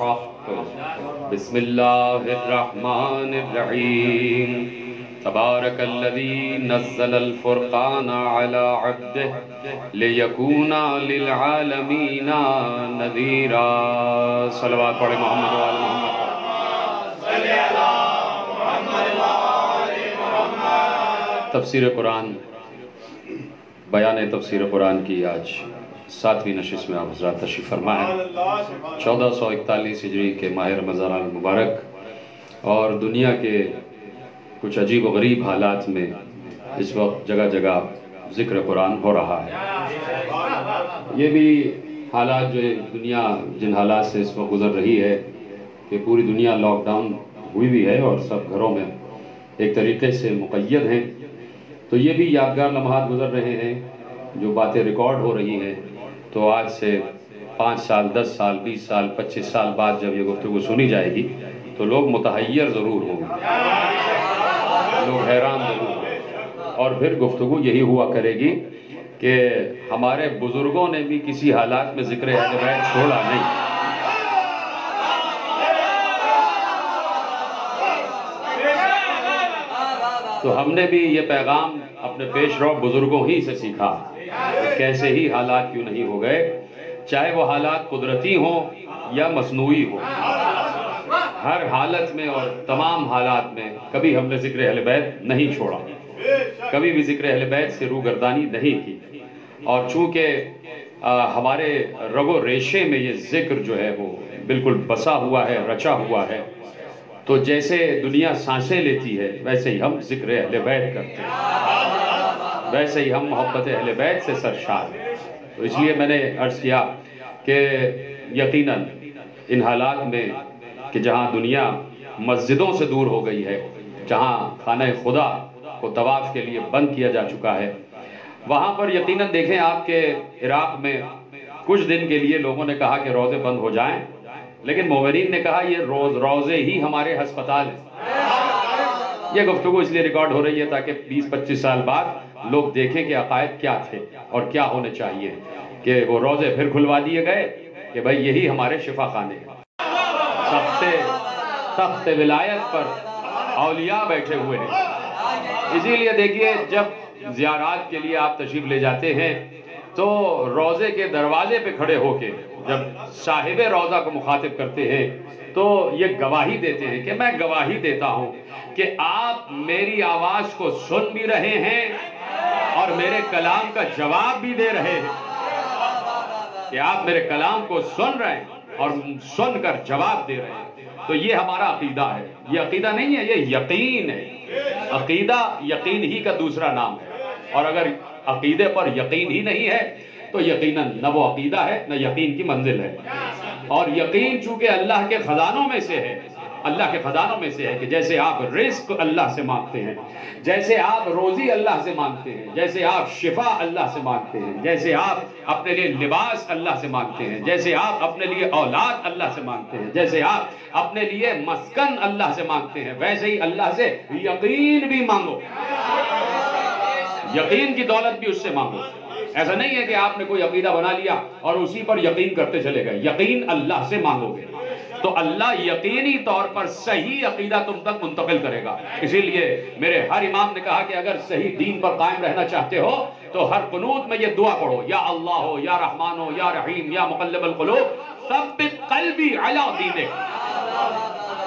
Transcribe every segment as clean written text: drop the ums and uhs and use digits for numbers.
الحق بسم اللہ الرحمن الرحیم تبارک الذی نزل الفرقان علی عبدہ لیکون للعالمین نذیرا۔ صلوات پڑھیں محمد و آل محمد۔ تفسیر قرآن، بیان تفسیر قرآن کی آج 7ویں نشست میں آپ حضرات تشریف فرما ہے۔ 1441 ہجری کے ماہ رمضان المبارک اور دنیا کے کچھ عجیب و غریب حالات میں اس وقت جگہ جگہ ذکر قرآن ہو رہا ہے۔ یہ بھی حالات جو دنیا جن حالات سے اس وقت گزر رہی ہے کہ پوری دنیا لاک ڈاؤن ہوئی بھی ہے اور سب گھروں میں ایک طریقے سے مقید ہیں، تو یہ بھی یادگار لمحات گزر رہے ہیں جو باتیں ریکارڈ ہو رہی ہیں۔ تو آج سے 5 سال 10 سال 20 سال 25 سال بعد جب یہ گفتگو سنی جائے گی تو لوگ متحیر ضرور ہوں گے، لوگ حیران ضرور ہوں گے، اور پھر گفتگو یہی ہوا کرے گی کہ ہمارے بزرگوں نے بھی کسی حالات میں ذکر اہل بیت چھوڑا نہیں۔ تو ہم نے بھی یہ پیغام اپنے پیش رو بزرگوں ہی سے سیکھا، کیسے ہی حالات کیوں نہیں ہو گئے، چاہے وہ حالات قدرتی ہوں یا مصنوعی ہوں، ہر حالت میں اور تمام حالات میں کبھی ہم نے ذکر اہل بیت نہیں چھوڑا، کبھی بھی ذکر اہل بیت سے روگردانی نہیں کی۔ اور چونکہ ہمارے رگ و ریشے میں یہ ذکر جو ہے وہ بالکل بسا ہوا ہے، رچا ہوا ہے، تو جیسے دنیا سانسیں لیتی ہے ویسے ہی ہم ذکر اہل بیت کرتے ہیں، ویسے ہی ہم محبت اہل بیت سے سرشار ہیں۔ تو اس لیے میں نے عرض کیا کہ یقیناً ان حالات میں کہ جہاں دنیا مسجدوں سے دور ہو گئی ہے، جہاں خانہ خدا کو طواف کے لیے بند کیا جا چکا ہے، وہاں پر یقیناً دیکھیں آپ کے عراق میں کچھ دن کے لیے لوگوں نے کہا کہ روزے بند ہو جائیں، لیکن مومنین نے کہا یہ روزے ہی ہمارے ہسپتال ہیں۔ یہ گفتگو اس لیے ریکارڈ ہو رہی ہے تاکہ 20-25 سال بعد لوگ دیکھیں کہ عقائد کیا تھے اور کیا ہونے چاہیے، کہ وہ روزے پھر کھلوا دیے گئے کہ بھئی یہی ہمارے شفا خانے ہیں۔ تخت ولایت پر اولیاء بیٹھے ہوئے ہیں۔ اسی لیے دیکھیے جب زیارات کے لیے آپ تشریف لے جاتے ہیں تو روزے کے دروازے پہ کھڑے ہو کے جب صاحب روزہ کو مخاطب کرتے ہیں تو یہ گواہی دیتے ہیں کہ میں گواہی دیتا ہوں کہ آپ میری آواز کو سن بھی رہے ہیں اور میرے کلام کا جواب بھی دے رہے ہیں، کہ آپ میرے کلام کو سن رہے ہیں اور سن کر جواب دے رہے ہیں۔ تو یہ ہمارا عقیدہ ہے، یہ عقیدہ نہیں ہے، یہ یقین ہے۔ عقیدہ یقین ہی کا دوسرا نام ہے، اور اگر عقیدے پر یقین ہی نہیں ہے تو یقیناً نہ وہ عقیدہ ہے نہ یقین کی منزل ہے۔ اور یقین چونکہ اللہ کے خزانوں میں سے ہے، اللہ کے خزانوں میں سے ہے کہ جیسے آپ رزق اللہ سے مانگتے ہیں، جیسے آپ روزی اللہ سے مانگتے ہیں، جیسے آپ شفا اللہ سے مانگتے ہیں، جیسے آپ اپنے لیے لباس اللہ سے مانگتے ہیں، جیسے آپ اپنے لیے اولاد اللہ سے مانگتے ہیں، جیسے آپ اپنے لیے مسکن اللہ سے مانگتے ہیں، ویسے ہی اللہ سے یقین بھی مانگو، یقین کی دولت بھی اس سے مانگو۔ ایسا نہیں ہے کہ آپ نے کوئی عقیدہ بنا لیا اور اسی پر یقین کرتے چلے گئے، یقین اللہ سے مانگو گے تو اللہ یقینی طور پر صحیح عقیدہ تم تک منتقل کرے گا۔ اسی لیے میرے ہر امام نے کہا کہ اگر صحیح دین پر قائم رہنا چاہتے ہو تو ہر قنوت میں یہ دعا پڑھو، یا اللہ ہو یا رحمان ہو یا رحیم یا مقلب القلوب ثبت قلبی علی دینک۔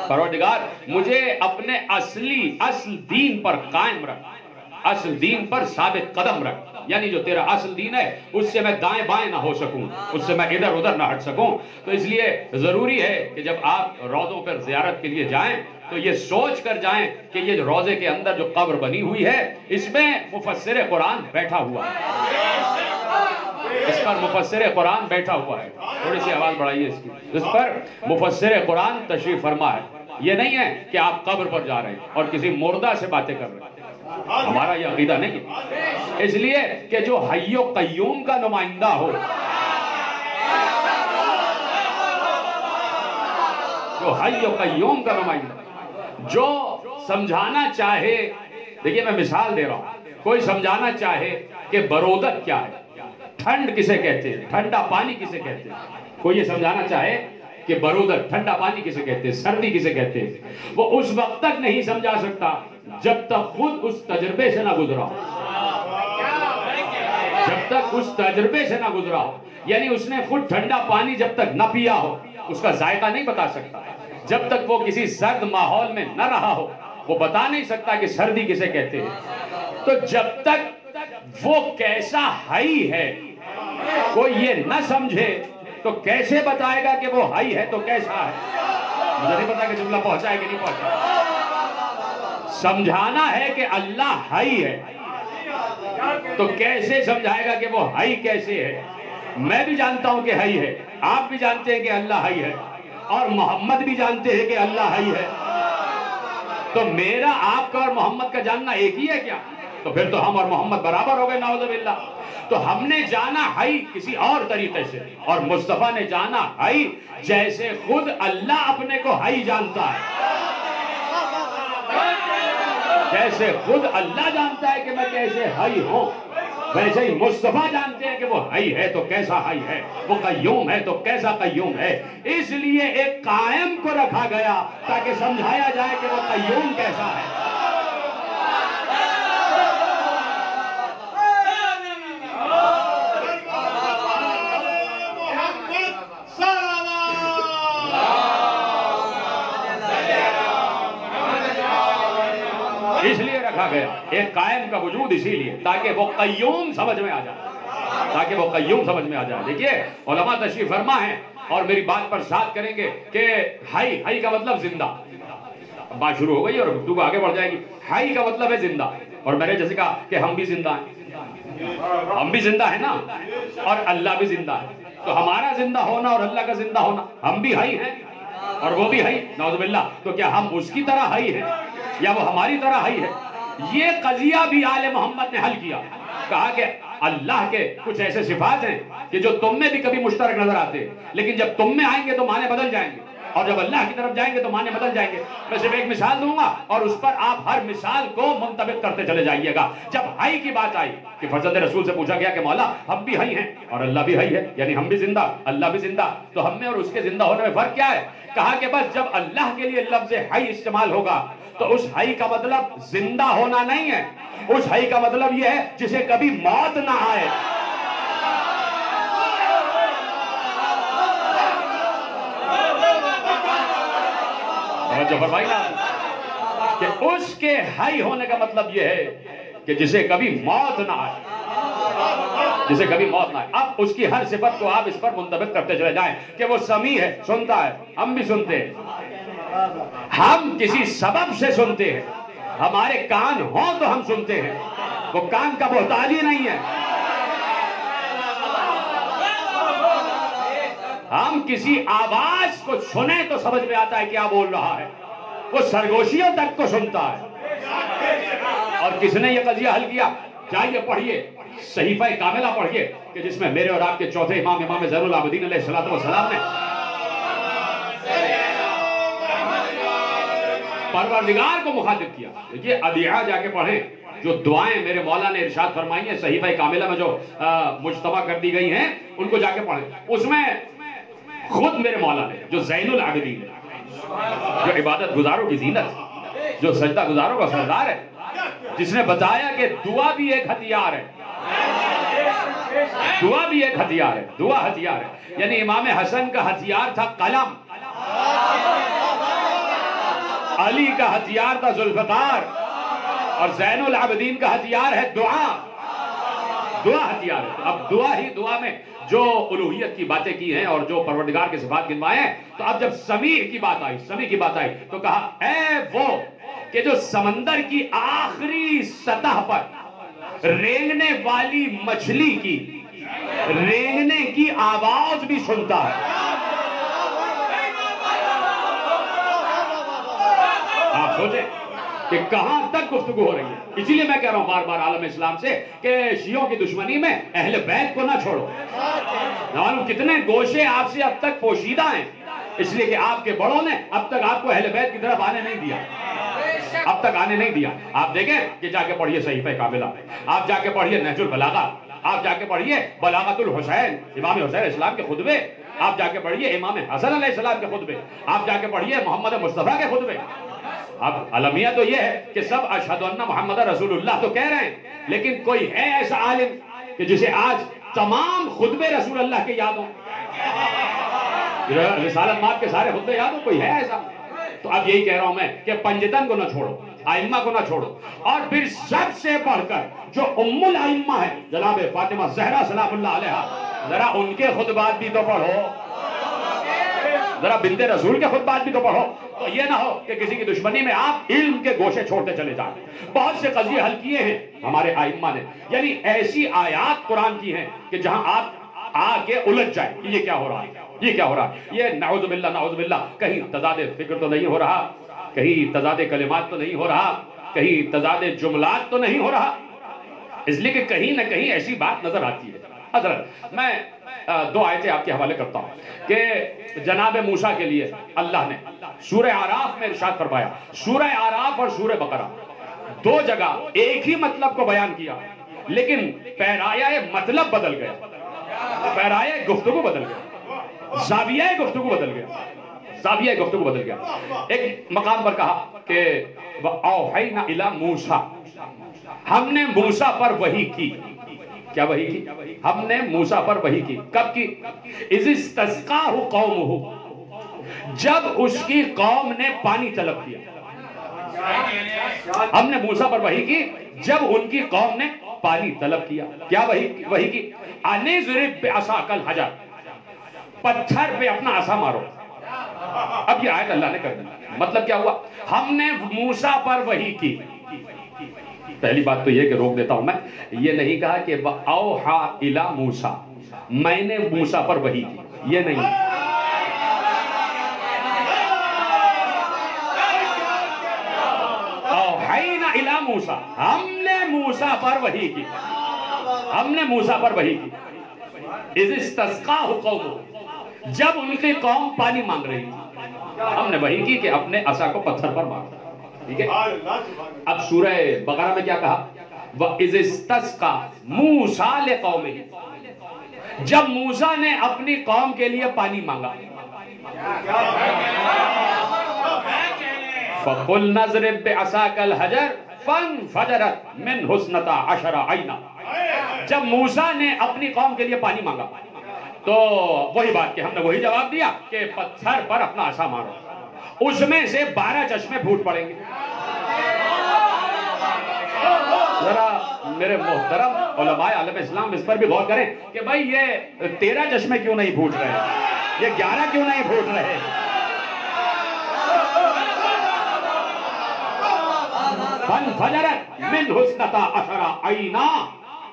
پروردگار مجھے اپنے اصل دین پر قائم رکھ، اصل دین پر ثابت قدم رکھ، یعنی جو تیرا اصل دین ہے اس سے میں دائیں بائیں نہ ہو سکوں، اس سے میں ادھر ادھر نہ ہٹ سکوں۔ تو اس لیے ضروری ہے کہ جب آپ روزوں پر زیارت کے لیے جائیں تو یہ سوچ کر جائیں کہ یہ روزے کے اندر جو قبر بنی ہوئی ہے اس میں مفسر قرآن بیٹھا ہوا ہے، اس پر مفسر قرآن بیٹھا ہوا ہے۔ تھوڑی سی آواز بڑھائیے اس کی، اس پر مفسر قرآن تشریف فرما ہے۔ یہ نہیں ہے کہ آپ قبر پر جا رہے ہیں اور کسی مردہ سے باتیں کر رہے ہیں، ہمارا یہ عقیدہ نہیں ہے۔ اس لیے کہ جو حی و قیوم کا نمائندہ ہو، جو حی و قیوم کا نمائندہ، جو سمجھانا چاہے، دیکھیے میں مثال دے رہا ہوں، کوئی سمجھانا چاہے کہ برودت کیا ہے، ٹھنڈ کسے کہتے ہیں، ٹھنڈا پانی کسے کہتے ہیں، کوئی یہ سمجھانا چاہے کہ برودت ٹھنڈا پانی کسے کہتے ہیں، سردی کسے کہتے ہیں، وہ اس وقت تک نہیں سمجھا سکتا جب تک خود اس تجربے سے نہ گزرا ہو، جب تک اس تجربے سے نہ گزرا ہو. یعنی اس نے خود ٹھنڈا پانی جب تک نہ پیا ہو اس کا ذائقہ نہیں بتا سکتا. جب تک وہ کسی سرد ماحول میں نہ رہا ہو وہ بتا نہیں سکتا کہ سردی کسے کہتے ہیں. تو جب تک وہ کیسا ہائی ہے کوئی یہ نہ سمجھے تو کیسے بتائے گا کہ وہ ہائی ہے تو کیسا ہے. مجھے نہیں پتا کہ جملہ پہنچا ہے کہ نہیں پہنچا. سمجھانا ہے کہ اللہ ہائی ہے تو کیسے سمجھائے گا کہ وہ ہائی کیسے ہے. میں بھی جانتا ہوں کہ ہائی ہے، آپ بھی جانتے ہیں کہ اللہ ہائی ہے، اور محمد بھی جانتے ہیں کہ اللہ ہائی ہے. تو میرا آپ کا اور محمد کا جاننا ایک ہی ہے کیا؟ تو پھر تو ہم اور محمد برابر ہو گئے نعوذ باللہ. تو ہم نے جانا ہائی کسی اور طریقے سے، اور مصطفیٰ نے جانا ہائی جیسے خود اللہ اپنے کو ہائی جانتا ہے. جیسے خود اللہ جانتا ہے کہ میں کیسے ہائی ہوں، ویسے ہی مصطفیٰ جانتے ہیں کہ وہ ہائی ہے تو کیسا ہائی ہے، وہ قیوم ہے تو کیسا قیوم ہے. اس لیے ایک قائم کو رکھا گیا تاکہ سمجھایا جائے کہ وہ قیوم کیسا ہے. اس لیے رکھا گیا ایک قائم کا وجود، اسی لیے تاکہ وہ قیوم سمجھ میں آ جائے، تاکہ وہ قیوم سمجھ میں آ جائے. دیکھیے علماء تشریف فرما ہیں اور میری بات پر ساتھ کریں گے کہ ہائی کا مطلب زندہ. بات شروع ہو گئی اور گفتگو آگے بڑھ جائے گی. ہائی کا مطلب ہے زندہ، اور میں نے جیسے کہا کہ ہم بھی زندہ ہیں، ہم بھی زندہ ہیں نا، اور اللہ بھی زندہ ہے. تو ہمارا زندہ ہونا اور اللہ کا زندہ ہونا، ہم بھی ہائی ہیں اور وہ بھی ہائی نعوذ باللہ. تو کیا ہم اس کی طرح ہائی ہیں یا وہ ہماری طرح ہائی ہے؟ یہ قضیہ بھی آل محمد نے حل کیا. کہا کہ اللہ کے کچھ ایسے صفات ہیں کہ جو تم میں بھی کبھی مشترک نظر آتے، لیکن جب تم میں آئیں گے تو معنی بدل جائیں گے، اور جب اللہ کی طرف جائیں گے تو معنی بدل جائیں گے. میں صرف ایک مثال دوں گا اور اس پر آپ ہر مثال کو منطبق کرتے چلے جائیے گا. جب ہائی کی بات آئی کہ فرزند رسول سے پوچھا گیا کہ مولا ہم بھی ہائی ہیں اور اللہ بھی ہائی ہے، یعنی ہم بھی زندہ اللہ بھی زندہ، تو ہم میں اور اس کے زندہ ہونے میں فرق کیا ہے؟ کہا کہ بس جب اللہ کے لیے لفظ ہائی استعمال ہوگا تو اس ہائی کا مطلب زندہ ہونا نہیں ہے، اس ہائی کا مطلب یہ ہے جسے کبھی موت نہ آئے. جو فرمائی نا کہ اس کے ہائی ہونے کا مطلب یہ ہے کہ جسے کبھی موت نہ آئے، جسے کبھی موت نہ آئے. اب اس کی ہر صفت کو آپ اس پر منطبق کرتے چلے جائیں کہ وہ سمیع ہے، سنتا ہے، ہم بھی سنتے ہیں، ہم کسی سبب سے سنتے ہیں، ہمارے کان ہوں تو ہم سنتے ہیں، وہ کان کا محتاج ہی نہیں ہے. ہم کسی آواز کو سنیں تو سمجھ میں آتا ہے کیا بول رہا ہے، وہ سرگوشیوں تک کو سنتا ہے. اور کس نے یہ قضیہ حل کیا؟ جائیے پڑھیے صحیفہ کاملہ پڑھیے کہ جس میں میرے اور آپ کے چوتھے امام زین العابدین علیہ السلام نے پروردگار کو مخاطب کیا. دیکھیے ادعیاء جا کے پڑھیں، جو دعائیں میرے مولا نے ارشاد فرمائی ہیں صحیفہ کاملہ میں جو مجتمع کر دی گئی ہیں ان کو جا کے پڑھیں. اس میں خود میرے مولا نے جو زین العابدین جو عبادت گزاروں کی زینت، جو سجدہ گزاروں کا سردار ہے، جس نے بتایا کہ دعا بھی ایک ہتھیار ہے، دعا بھی ایک ہتھیار ہے، دعا ہتھیار ہے. یعنی امام حسن کا ہتھیار تھا قلم، علی کا ہتھیار تھا ذوالفقار، اور زین العابدین کا ہتھیار ہے دعا. دعا ہتھیار ہے. اب دعا میں جو الوہیت کی باتیں کی ہیں اور جو پروردگار کے صفات گنوائے ہیں، تو اب جب سمیع کی بات آئی تو کہا اے وہ کہ جو سمندر کی آخری سطح پر رینگنے والی مچھلی کی رینگنے کی آواز بھی سنتا ہے. آپ سوچیں کہ کہاں تک گفتگو ہو رہی ہے. اسی لیے میں کہہ رہا ہوں بار بار عالم اسلام سے کہ شیعوں کی دشمنی میں اہل بیت کو نہ چھوڑو. معلوم کتنے گوشے آپ سے اب تک پوشیدہ ہیں، اس لیے کہ آپ کے بڑوں نے اب تک آپ کو اہل بیت کی طرف آنے نہیں دیا، اب تک آنے نہیں دیا. آپ دیکھیں کہ جا کے پڑھیے صحیفہ کاملہ، آپ جا کے پڑھیے نہج البلاغہ، آپ جا کے پڑھیے بلاغت الحسین، امام حسین اسلام کے خطبے. آپ جا کے پڑھیے امام حسن علیہ السلام کے خطبے، آپ جا کے پڑھیے محمد مصطفیٰ کے خطبے. اب المیہ تو یہ ہے کہ سب اشہد ان محمد رسول اللہ تو کہہ رہے ہیں، لیکن کوئی ہے ایسا عالم کہ جسے آج تمام خطبے رسول اللہ کے یاد ہوں؟ رسالت مات کے سارے خطبے یاد ہوں؟ کوئی ہے ایسا؟ تو اب یہی کہہ رہا ہوں میں کہ پنجتن کو نہ چھوڑو، ائمہ کو نہ چھوڑو، اور پھر سب سے بڑھ کر جو ام الائمہ ہے جناب فاطمہ زہرا سلام اللہ علیہا، ذرا ان کے خطبات بھی تو پڑھو، ذرا بنت رسول کے خطبات بھی تو پڑھو. تو یہ نہ ہو کہ کسی کی دشمنی میں آپ علم کے گوشے چھوڑتے چلے جائیں. بہت سے قضیے حل کیے ہیں ہمارے ائمہ نے، یعنی ایسی آیات قرآن کی ہیں کہ جہاں آپ آ کے الجھ جائیں کہ یہ کیا ہو رہا ہے، یہ کیا ہو رہا ہے. یہ نعوذ باللہ کہیں تضاد فکر تو نہیں ہو رہا، کہیں تضاد کلمات تو نہیں ہو رہا، کہیں تضاد جملات تو نہیں ہو رہا، اس لیے کہ کہیں نہ کہیں ایسی بات نظر آتی ہے. حضرت میں 2 آیتیں آپ کے حوالے کرتا ہوں کہ جناب موسیٰ کے لیے اللہ نے سورہ اعراف میں ارشاد فرمایا. سورہ اعراف اور سورہ بقرہ 2 جگہ ایک ہی مطلب کو بیان کیا، لیکن پیرایہ مطلب بدل گئے، پیرایہ گفتگو بدل گئے، زاویہ گفتگو بدل گیا، زاویہ گفتگو بدل گیا. ایک مقام پر کہا کہ وَأَوْحَيْنَا إِلَى مُوسَىٰ، ہم نے موسیٰ پر وحی کی. کیا وحی کی؟ ہم نے موسیٰ پر وحی کی. کب کی؟ اِذِ اسْتَسْقَاهُ قَوْمُهُ، جب اس کی قوم نے پانی طلب کیا. ہم نے موسیٰ پر وحی کی جب ان کی قوم نے پانی طلب کیا. کیا وحی کی؟ اَنِ اضْرِب بِعَصَاكَ الْحَجَرَ، پتھر پہ اپنا عصا مارو. اب یہ آیت اللہ نے کر دی. مطلب کیا ہوا؟ ہم نے موسیٰ پر وحی کی. پہلی بات تو یہ کہ روک دیتا ہوں میں، یہ نہیں کہا کہ وَأَوْحَا إِلَى مُوسَىٰ، میں نے موسیٰ پر وحی کی، یہ نہیں. أَوْحَيْنَا إِلَى مُوسَىٰ، ہم نے موسیٰ پر وحی کی، ہم نے موسیٰ پر وحی کی. إِذِ اسْتَسْقَاهُ قَوْمُهُ، جب ان کی قوم پانی مانگ رہی تھی، ہم نے وحی کی کہ اپنے عصا کو پتھر پر مارا. ٹھیک ہے. اب سورہ بقرہ میں کیا کہا؟ وَإِذِ اسْتَسْقَىٰ مُوسَىٰ لِقَوْمِهِ، جب موسیٰ نے اپنی قوم کے لیے پانی مانگا. فَقُلْنَا اضْرِب بِعَصَاكَ الْحَجَرَ فَانْفَجَرَتْ مِنْهُ اثْنَتَا عَشَرَ عَيْنًا، جب موسیٰ نے اپنی قوم کے لیے پانی مانگا تو وہی بات کہ ہم نے وہی جواب دیا کہ پتھر پر اپنا عصا مارو، اس میں سے 12 چشمے پھوٹ پڑیں گے. ذرا میرے محترم علماء عالم اسلام اس پر بھی غور کریں کہ بھائی یہ 13 چشمے کیوں نہیں پھوٹ رہے، یہ 11 کیوں نہیں پھوٹ رہے. فَانْفَجَرَتْ مِنْهُ اثْنَتَا عَشَرَ عَيْنًا،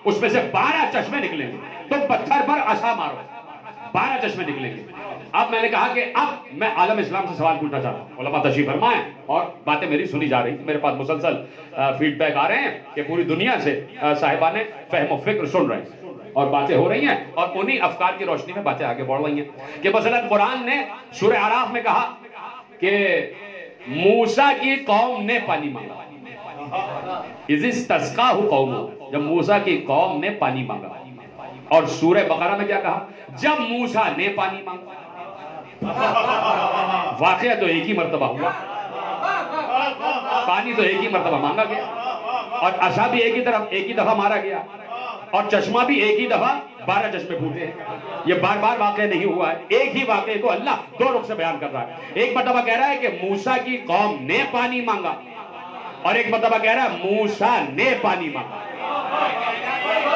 اس میں سے 12 چشمے نکلیں گے. تو پتھر پر عصا مارو، 12 چشمے نکلیں گے. اب میں نے کہا کہ اب میں عالم اسلام سے سوال پوچھنا چاہتا ہوں. علماء تشریف فرمائیں اور باتیں میری سنی جا رہی. میرے پاس مسلسل فیڈ بیک آ رہے ہیں کہ پوری دنیا سے صاحبان فہم و فکر سن رہے ہیں اور باتیں ہو رہی ہیں، اور انہی افکار کی روشنی میں باتیں آگے بڑھ رہی ہیں کہ مثلا قرآن نے سورہ اعراف میں کہا کہ موسیٰ کی قوم نے پانی مانگا. اِذِ اسْتَسْقَاهُ قَوْمُهُ، جب موسیٰ کی قوم نے پانی مانگا. اور سورہ بقرہ میں کیا کہا؟ جب موسیٰ نے پانی مانگا. واقعہ تو ایک ہی مرتبہ ہوا، پانی تو ایک ہی مرتبہ مانگا گیا، اور عصا بھی ایک ہی دفعہ مارا گیا، اور چشمہ بھی ایک ہی دفعہ 12 چشمے پھوٹے ہیں. یہ بار بار واقعہ نہیں ہوا ہے، ایک ہی واقعے کو اللہ 2 رخ سے بیان کر رہا ہے. ایک مرتبہ کہہ رہا ہے کہ موسیٰ کی قوم نے پانی مانگا، اور ایک مرتبہ کہہ رہا ہے موسیٰ نے پانی مانگا.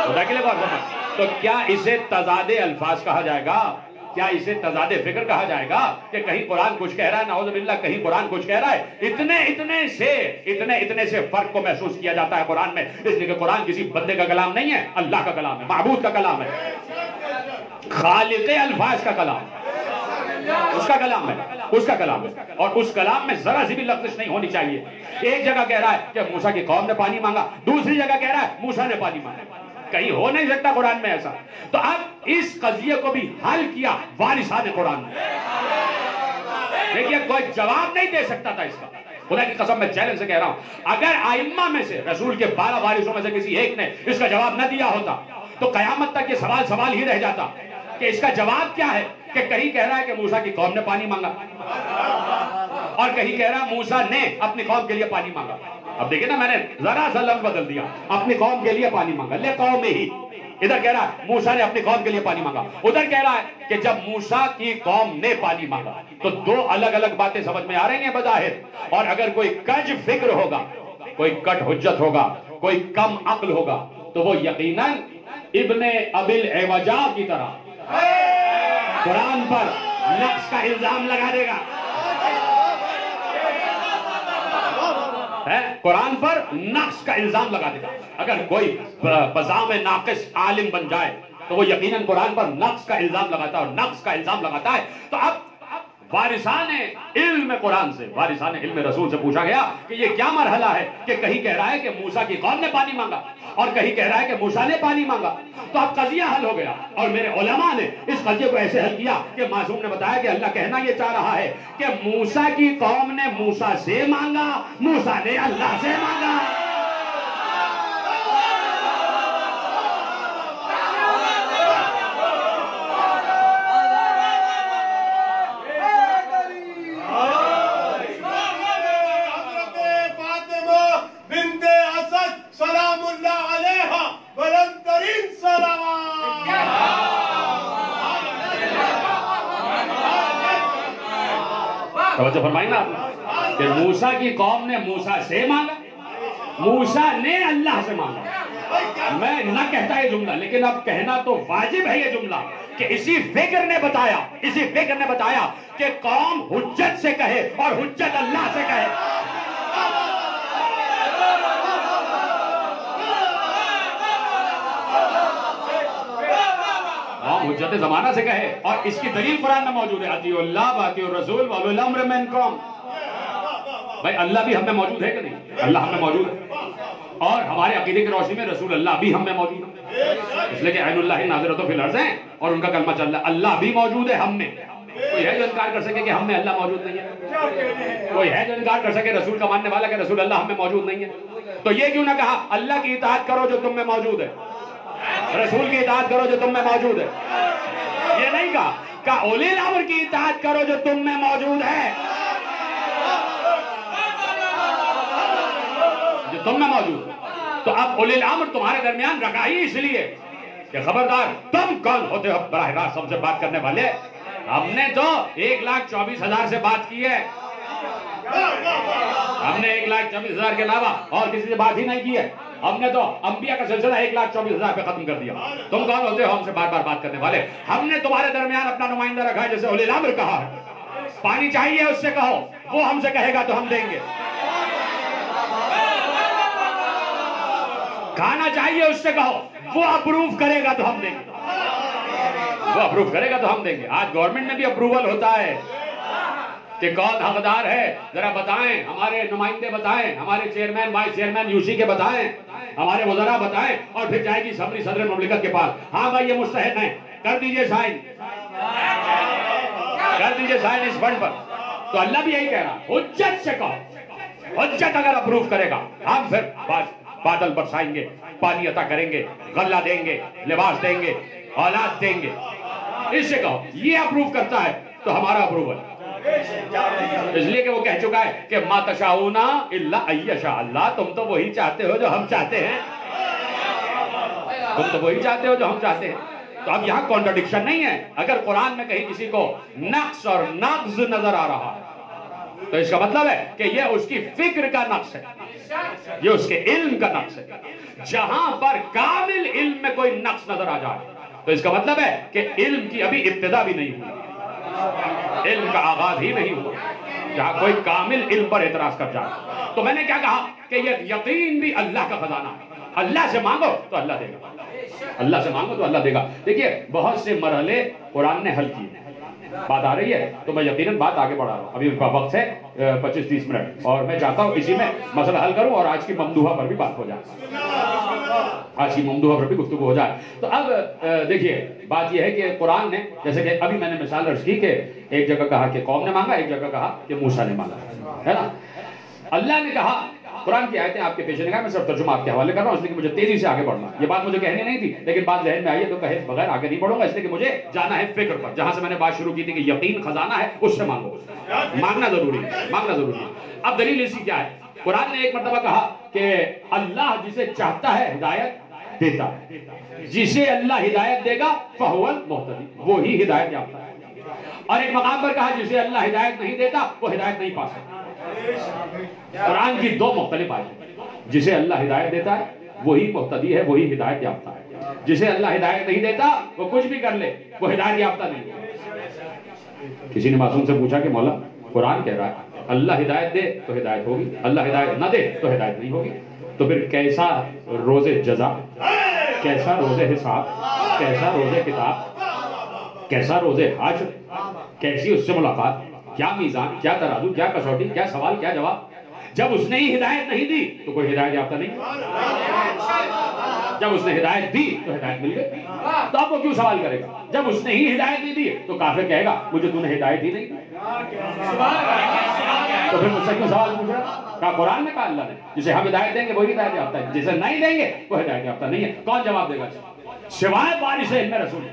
خدا کے لیے بات کرنا. تو کیا اسے تضاد الفاظ کہا جائے گا؟ کیا اسے تضاد فکر کہا جائے گا کہ کہیں قرآن کچھ کہہ رہا ہے نعوذ باللہ، کہیں قرآن کچھ کہہ رہا ہے؟ اتنے سے فرق کو محسوس کیا جاتا ہے قرآن میں، اس لیے کہ قرآن کسی بندے کا کلام نہیں ہے، اللہ کا کلام ہے، معبود کا کلام ہے، خالق الفاظ کا کلام ہے، اس کا کلام ہے، اس کا کلام ہے. اور اس کلام میں ذرا سی بھی لغزش نہیں ہونی چاہیے. ایک جگہ کہہ رہا ہے کہ موسیٰ کی قوم نے پانی مانگا، دوسری جگہ کہہ رہا ہے موسیٰ نے پانی مانگا. کہیں ہو نہیں سکتا قرآن میں ایسا. تو اب اس قضیے کو بھی حل کیا وارثان قرآن نے. دیکھیے کوئی جواب نہیں دے سکتا تھا اس کا. خدا کی قسم میں چیلنج سے کہہ رہا ہوں، اگر ائمہ میں سے رسول کے 12 وارثوں میں سے کسی ایک نے اس کا جواب نہ دیا ہوتا تو قیامت تک یہ سوال ہی رہ جاتا کہ اس کا جواب کیا ہے، کہ کہیں کہہ رہا ہے کہ موسیٰ کی قوم نے پانی مانگا، اور کہیں کہہ رہا ہے موسیٰ نے اپنی قوم کے لیے پانی مانگا۔ اب دیکھیں نا، میں نے ذرا سا لفظ بدل دیا، اپنی قوم کے لیے پانی مانگا، لے قوم میں ہی۔ ادھر کہہ رہا ہے موسیٰ نے اپنی قوم کے لیے پانی مانگا، ادھر کہہ رہا ہے کہ جب موسیٰ کی قوم نے پانی مانگا۔ تو دو الگ الگ باتیں سمجھ میں آ رہی ہیں بظاہر، اور اگر کوئی کج فکر ہوگا، کوئی کٹ حجت ہوگا، کوئی کم عقل ہوگا، تو وہ یقیناً ابن ابی العوجا کی طرح قرآن پر نقص کا الزام لگا دے گا، قرآن پر نقص کا الزام لگا دے گا۔ اگر کوئی بزام ناقص عالم بن جائے تو وہ یقیناً قرآن پر نقص کا الزام لگاتا ہے، اور نقص کا الزام لگاتا ہے۔ تو اب وارثان علم قرآن سے، وارثان علم رسول سے پوچھا گیا کہ یہ کیا مرحلہ ہے، کہ کہیں کہہ رہا ہے کہ موسیٰ کی قوم نے پانی مانگا، اور کہیں کہہ رہا ہے کہ موسیٰ نے پانی مانگا۔ تو اب قضیہ حل ہو گیا، اور میرے علماء نے اس قضیے کو ایسے حل کیا کہ معصوم نے بتایا کہ اللہ کہنا یہ چاہ رہا ہے کہ موسیٰ کی قوم نے موسیٰ سے مانگا، موسیٰ نے اللہ سے مانگا۔ توجہ فرمائیں نا کہ موسیٰ کی قوم نے موسیٰ سے مانگا، موسیٰ نے اللہ سے مانگا۔ میں نہ کہتا یہ جملہ، لیکن اب کہنا تو واجب ہے یہ جملہ، کہ اسی فکر نے بتایا کہ قوم حجت سے کہے اور حجت اللہ سے کہے۔ حجت زمانہ سے کہے، اور اس کی دلیل قرآن میں موجود ہے، اطیعوا اللہ واطیعوا الرسول واولو الامر منکم۔ بھائی اللہ بھی ہم میں موجود ہے کہ نہیں؟ اللہ ہم میں موجود ہے، اور ہمارے عقیدے کی روشنی میں رسول اللہ بھی ہم میں موجود ہے، اس لیے کہ عین اللہ ناظرۃ فی الارض ہیں، اور ان کا کلمہ چل رہا ہے اللہ بھی موجود ہے ہم میں۔ کوئی ہے جو انکار کر سکے کہ ہم میں اللہ موجود نہیں ہے؟ کوئی ہے جو انکار کر سکے رسول کا ماننے والا کہ رسول اللہ ہم میں موجود نہیں ہے؟ تو یہ کیوں نہ کہا اللہ کی اطاعت کرو جو تم میں موجود ہے، رسول کی اطاعت کرو جو تم میں موجود ہے؟ یہ نہیں کہا کہ اولی الامر کی اطاعت کرو جو تم میں موجود ہے، جو تم میں موجود ہے۔ تو اب اولی الامر تمہارے درمیان رکھا ہی اس لیے کہ خبردار تم کون ہوتے ہو براہ راست ہم سے بات کرنے والے؟ ہم نے تو 1,24,000 سے بات کی ہے، ہم نے 1,24,000 کے علاوہ اور کسی سے بات ہی نہیں کی ہے۔ ہم نے تو انبیاء کا سلسلہ 1,24,000 پہ ختم کر دیا۔ تم کون ہوتے ہو ہم سے بار بار بات کرنے والے؟ ہم نے تمہارے درمیان اپنا نمائندہ رکھا ہے، جیسے اولی الامر کہا ہے، پانی چاہیے اس سے کہو، وہ ہم سے کہے گا تو ہم دیں گے، کھانا چاہیے اس سے کہو، وہ اپروو کرے گا تو ہم دیں گے، وہ اپروو کرے گا تو ہم دیں گے۔ آج گورنمنٹ میں بھی اپروول ہوتا ہے کہ کون حقدار ہے، ذرا بتائیں، ہمارے نمائندے بتائیں، ہمارے چیئرمین وائس چیئرمین یوسی کے بتائیں، ہمارے وزراء بتائیں، اور پھر جائے گی اسمبلی صدر مملکت کے پاس، ہاں بھائی یہ مستحق ہیں، کر دیجئے سائن، کر دیجئے سائن اس فنڈ پر۔ تو اللہ بھی یہی کہہ رہا، حجت سے کہو، حجت اگر اپروو کرے گا ہم پھر بادل برسائیں گے، پانی عطا کریں گے، غلہ دیں گے، لباس دیں گے، اولاد دیں گے، اس سے کہو۔ یہ اپروو کرتا ہے تو ہمارا اپروول، اس لیے کہ وہ کہہ چکا ہے کہ ما تشاؤون الا ان یشاء اللہ، تم تو وہی چاہتے ہو جو ہم چاہتے ہیں، تم تو وہی چاہتے ہو جو ہم چاہتے ہیں۔ تو اب یہاں کانٹرڈکشن نہیں ہے۔ اگر قرآن میں کہیں کسی کو نقص اور نقض نظر آ رہا ہے تو اس کا مطلب ہے کہ یہ اس کی فکر کا نقص ہے، یہ اس کے علم کا نقص ہے۔ جہاں پر کامل علم میں کوئی نقص نظر آ جائے تو اس کا مطلب ہے کہ علم کی ابھی ابتدا بھی نہیں ہوئی، علم کا آغاز ہی نہیں ہوا، جہاں کوئی کامل علم پر اعتراض کر جائے۔ تو میں نے کیا کہا کہ یہ یقین بھی اللہ کا خزانہ ہے، اللہ سے مانگو تو اللہ دے گا، اللہ سے مانگو تو اللہ دے گا۔ دیکھیے بہت سے مرحلے قرآن نے حل کیے، بات آ رہی ہے تو میں یقیناً بات آگے بڑھا رہا ہوں، ابھی وقت ہے 25-30 منٹ، اور میں چاہتا ہوں اسی میں مسئلہ حل کروں اور آج کی ممدوحہ پر بھی بات ہو جائے، آج کی ممدوحہ پر بھی گفتگو ہو جائے۔ تو اب دیکھیے بات یہ ہے کہ قرآن نے، جیسے کہ ابھی میں نے مثال عرض کی کہ ایک جگہ کہا کہ قوم نے مانگا، ایک جگہ کہا کہ موسیٰ نے مانگا، ہے نا۔ اللہ نے کہا قرآن کی آیتیں آپ کے پیش نگاہ میں صرف ترجمہ آپ کے حوالے کر رہا ہوں، اس لیے کہ مجھے تیزی سے آگے بڑھنا ہے. یہ بات مجھے کہنی نہیں تھی لیکن بات ذہن میں آئی ہے تو کہے بغیر آگے نہیں بڑھوں گا، اس لیے کہ مجھے جانا ہے فکر پر. جہاں سے میں نے بات شروع کی تھی کہ یقین خزانہ ہے، اس سے مانگو. مانگنا ضروری ہے، مانگنا ضروری ہے. اب دلیل اسی کیا ہے؟ قرآن نے ایک مرتبہ کہا کہ اللہ جسے چاہتا ہے ہدایت دیتا ہے، جسے اللہ ہدایت دے گا فہو المہتدی، وہی ہدایت یافتہ ہے. اور ایک مقام پر کہا جسے اللہ ہدایت نہیں دیتا وہ ہدایت نہیں پا سکتا. قرآن کی دو مختلف آیتیں. جسے اللہ ہدایت دیتا ہے وہی مہتدی ہے، وہی ہدایت یافتہ ہے. جسے اللہ ہدایت نہیں دیتا وہ کچھ بھی کر لے، وہ ہدایت یافتہ نہیں ہے. کسی نے معصوم سے پوچھا کہ مولا قرآن کہہ رہا ہے اللہ ہدایت دے تو ہدایت ہوگی، اللہ ہدایت نہ دے تو ہدایت نہیں ہوگی، تو پھر کیسا روز جزا، کیسا روز حساب، کیسا روز کتاب، کیسا روز حشر، کیسی اس سے ملاقات، کیا میزان، کیا ترازو، کیا کسوٹی، کیا سوال، کیا جواب؟ جب اس نے ہی ہدایت نہیں دی تو کوئی ہدایت یافتہ نہیں. جب اس نے ہدایت دی تو ہدایت مل گئی، تو اب وہ کیوں سوال کرے گا؟ جب اس نے ہی ہدایت نہیں دی تو کافر کہے گا مجھے تو نے ہدایت ہی نہیں دی، تو پھر مجھ سے کیوں سوال پوچھ رہا؟ کہا قرآن نے، کہا اللہ نے. جسے ہم ہدایت دیں گے وہی ہدایت یافتہ ہے، جسے نہیں دیں گے وہ ہدایت یافتہ نہیں ہے. کون جواب دے گا سوائے وارث علم رسول؟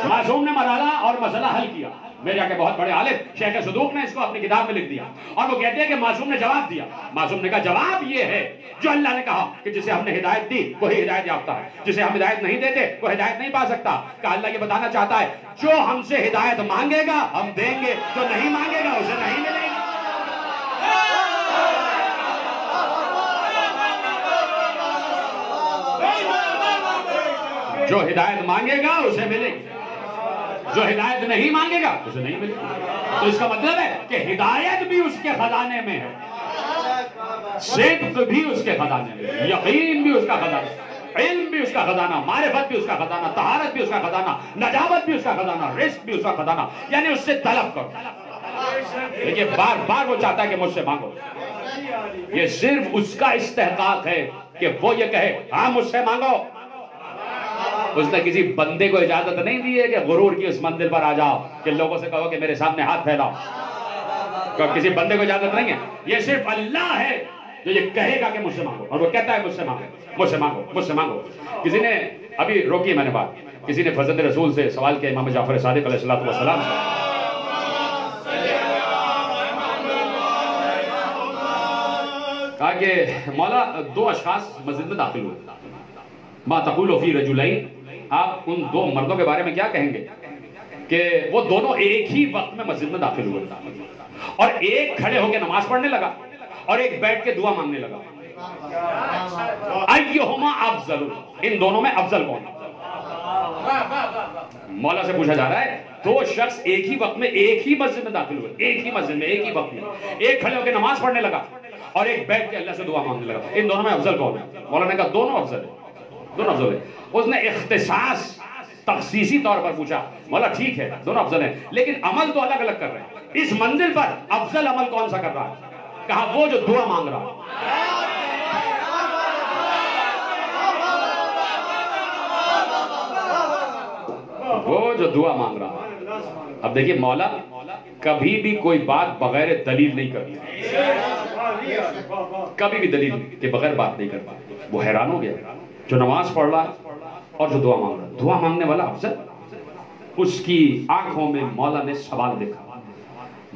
معصوم نے مرحلہ اور مسئلہ حل کیا. میرے جا کے بہت بڑے عالم شیخ صدوق نے اس کو اپنی کتاب میں لکھ دیا، اور وہ کہتے ہیں کہ معصوم نے جواب دیا. معصوم نے کہا جواب یہ ہے جو اللہ نے کہا کہ جسے ہم نے ہدایت دی وہی ہدایت یافتہ ہے، جسے ہم ہدایت نہیں دیتے وہ ہدایت نہیں پا سکتا. کہ اللہ یہ بتانا چاہتا ہے جو ہم سے ہدایت مانگے گا ہم دیں گے، جو نہیں مانگے گا اسے نہیں ملے گی. جو ہدایت مانگے گا اسے ملے گی، جو ہدایت نہیں مانگے گا اسے نہیں ملے گی. تو اس کا مطلب ہے کہ ہدایت بھی اس کے خزانے میں ہے، صدق بھی اس کے خزانے میں ہے، یقین بھی اس کا خزانہ، علم بھی اس کا خزانہ، معرفت بھی اس کا خزانہ، طہارت بھی اس کا خزانہ، نجابت بھی اس کا خزانہ، رزق بھی اس کا خزانہ. یعنی اس سے طلب کرو. لیکن بار بار وہ چاہتا ہے کہ مجھ سے مانگو. یہ صرف اس کا استحقاق ہے کہ وہ یہ کہے ہاں مجھ سے مانگو. اس نے کسی بندے کو اجازت نہیں دی ہے کہ غرور کی اس منزل پر آ جاؤ کہ لوگوں سے کہو کہ میرے سامنے ہاتھ پھیلاؤ. کسی بندے کو اجازت نہیں ہے. یہ صرف اللہ ہے جو یہ کہے گا کہ مجھ سے مانگو، اور وہ کہتا ہے مجھ سے مانگو، مجھ سے مانگو، مجھ سے مانگو. کسی نے ابھی روکی میں نے بات، کسی نے فضل رسول سے سوال کیا امام جعفر صادق علیہ السلام سے. کہا کہ مولا دو اشخاص مسجد میں داخل ہوئے، ما تقول فی رجلین، آپ ان دو مردوں کے بارے میں کیا کہیں گے کہ وہ دونوں ایک ہی وقت میں مسجد میں داخل ہوئے، اور ایک کھڑے ہو کے نماز پڑھنے لگا اور ایک بیٹھ کے دعا مانگنے لگا. ایہما افضل، ان دونوں میں افضل کون؟ مولا سے پوچھا جا رہا ہے دو شخص ایک ہی وقت میں ایک ہی مسجد میں داخل ہوئے، ایک ہی مسجد میں ایک ہی وقت میں، ایک کھڑے ہو کے نماز پڑھنے لگا اور ایک بیٹھ کے اللہ سے دعا مانگنے لگا، ان دونوں میں افضل کون ہے؟ مولا نے کہا دونوں افضل ہے، دونوں افضل ہے. اس نے اختصاص تخصیصی طور پر پوچھا. مولا ٹھیک ہے دونوں افضل ہیں لیکن عمل تو الگ الگ کر رہے ہیں، اس منزل پر افضل عمل کون سا کر رہا ہے؟ کہا وہ جو دعا مانگ رہا ہے. وہ جو دعا مانگ رہا ہے. اب دیکھیے مولا کبھی بھی کوئی بات بغیر دلیل نہیں کرتی، کبھی بھی دلیل کے بغیر بات نہیں کرتا. وہ حیران ہو گیا جو نماز پڑھ رہا ہے اور جو دعا مانگ رہا ہے، دعا مانگنے والا افضل. اس کی آنکھوں میں مولا نے سوال دیکھا.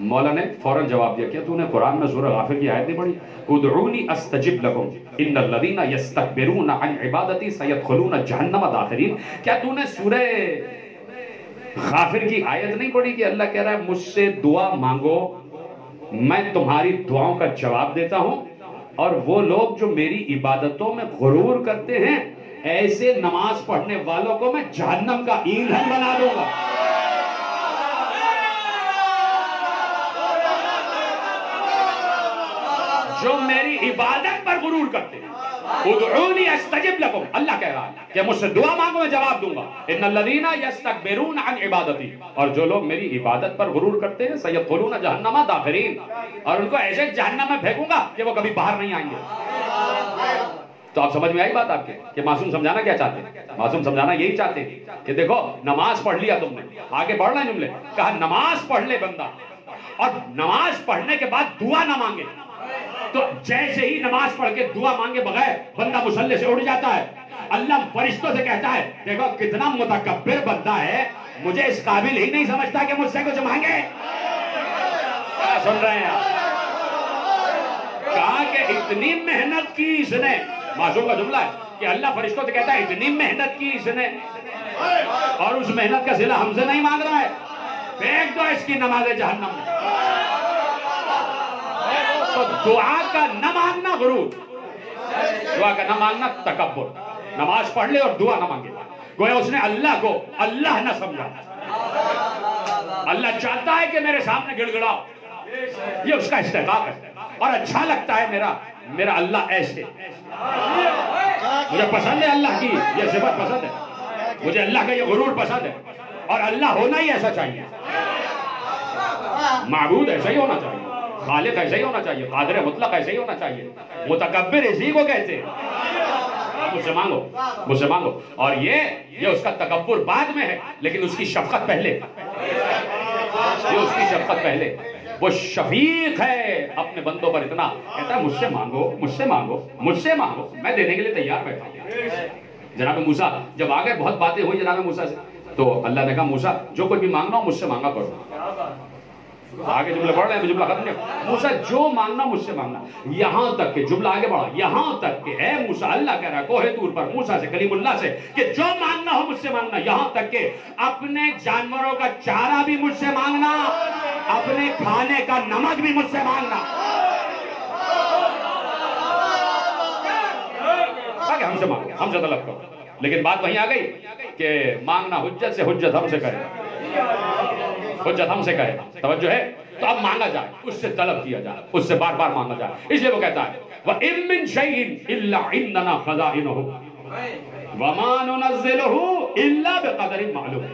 مولا نے فوراً جواب دیا کیا تو نے قرآن میں سورہ غافر کی آیت نہیں پڑھی؟ ادعونی استجب لکم ان الذین یستکبرون عن عبادتی سیدخلون جہنم داخرین. کیا تو نے سورہ غافر کی آیت نہیں پڑھی کہ اللہ کہہ رہا ہے مجھ سے دعا مانگو میں تمہاری دعاؤں کا جواب دیتا ہوں، اور وہ لوگ جو میری عبادتوں میں غرور کرتے ہیں ایسے نماز پڑھنے والوں کو میں جہنم کا ایندھن بنا دوں گا. جو میری عبادت پر غرور کرتے ہیں. ادعونی استجب لکم، اللہ کہہ رہا ہے کہ مجھ سے دعا مانگو میں جواب دوں گا. ان الذین یستکبرون عن عبادتی، اور جو لوگ میری عبادت پر غرور کرتے ہیں سیدخلون جہنم داخرین، اور ان کو ایسے جہنم میں پھینکوں گا کہ وہ کبھی باہر نہیں آئیں گے. تو آپ سمجھ میں آئی بات آپ کے کہ معصوم سمجھانا کیا چاہتے ہیں؟ معصوم سمجھانا یہی چاہتے ہیں کہ دیکھو نماز پڑھ لیا تم نے، آگے بڑھ رہے جملے، کہا نماز پڑھ لے بندہ اور نماز پڑھنے کے بعد دعا نہ مانگے تو جیسے ہی نماز پڑھ کے دعا مانگے بغیر بندہ مصلی سے اٹھ جاتا ہے، اللہ فرشتوں سے کہتا ہے دیکھو کتنا متکبر بندہ ہے، مجھے اس قابل ہی نہیں سمجھتا کہ مجھ سے کچھ مانگے۔ کیا سن رہے ہیں آپ؟ کہا کہ اتنی محنت کی اس نے، معصوم کا جملہ ہے کہ اللہ فرشتوں سے کہتا ہے اتنی محنت کی اس نے اور اس محنت کا صلہ ہم سے نہیں مانگ رہا ہے، پھینک دو اس کی نماز جہنم میں۔ تو دعا کا نہ مانگنا غرور، دعا کا نہ مانگنا تکبر، نماز پڑھ لے اور دعا نہ مانگے، گویا اس نے اللہ کو اللہ نہ سمجھا۔ اللہ چاہتا ہے کہ میرے سامنے گڑ گڑاؤ، یہ اس کا استحقاق ہے، اور اچھا لگتا ہے میرا اللہ ایسے، مجھے پسند ہے اللہ کی یہ صفت پسند ہے، مجھے اللہ کا یہ غرور پسند ہے، اور اللہ ہونا ہی ایسا چاہیے، معبود ایسا ہی ہونا چاہیے، خالق ایسا ہی ہونا چاہیے، قادر مطلق ایسا ہی ہونا چاہیے، متکبر اسی کو کہتے ہیں۔ مجھ سے مانگو، مجھ سے مانگو، اور یہ اس کا تکبر بعد میں ہے، لیکن اس کی شفقت پہلے، یہ اس کی شفقت پہلے، وہ شفیق ہے اپنے بندوں پر اتنا، کہتا ہے مجھ سے مانگو، مجھ سے مانگو، مجھ سے مانگو، میں دینے کے لیے تیار بیٹھا ہوں۔ جناب موسیٰ جب آگے بہت باتیں ہوئی جناب موسیٰ سے، تو اللہ نے کہا موسیٰ جو کوئی بھی مانگنا ہو مجھ سے مانگا کرو۔ آگے جملہ پڑھ رہے ہیں، جملہ ختم نہیں، موسیٰ جو مانگنا مجھ سے مانگنا، یہاں تک کہ جملہ آگے بڑھا، یہاں تک کہ اے موسیٰ، اللہ کہہ رہا ہے کوہ طور پر موسیٰ سے، کلیم اللہ سے، کہ جو مانگنا ہو مجھ سے مانگنا، یہاں تک کہ اپنے جانوروں کا چارہ بھی مجھ سے مانگنا، اپنے کھانے کا نمک بھی مجھ سے مانگنا، تاکہ ہم سے مانگے، ہم سے طلب کرو۔ لیکن بات وہیں آ گئی کہ مانگنا حجت سے، حجت ہم سے کرے، حجت ہم سے کرے، توجہ ہے؟ تو اب مانگا جائے، اس سے طلب کیا جائے، اس سے بار بار مانگا جائے، اس لیے وہ کہتا ہے وَإِن مِّن شَيْءٍ إِلَّا عِندَنَا خَزَائِنُهُ وَمَا نُنَزِّلُهُ إِلَّا بِقَدَرٍ مَعْلُومٍ۔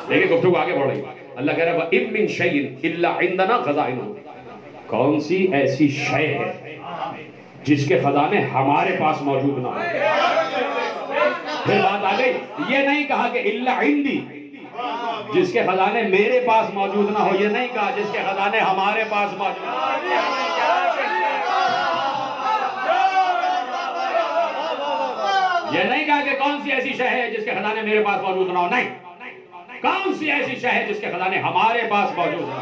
دیکھیں گفتگو آگے بڑھ رہی ہے، اللہ کہہ رہا ہے وَإِن مِّن شَيْءٍ إِلَّا عِندَنَا خَزَائِنُهُ، کون سی ایسی شے ہے جس کے خزانے ہمارے پاس موجود نہ ہو۔ پھر بات آ گئی، یہ نہیں کہا کہ الا عندی، جس کے خزانے میرے پاس موجود نہ ہو، یہ نہیں کہا جس کے خزانے ہمارے پاس موجود نہ ہو۔ یہ نہیں کہا کہ کون سی ایسی شے ہے جس کے خزانے میرے پاس موجود نہ ہو، نہیں، کون سی ایسی شے ہے جس کے خزانے ہمارے پاس موجود نہ ہو۔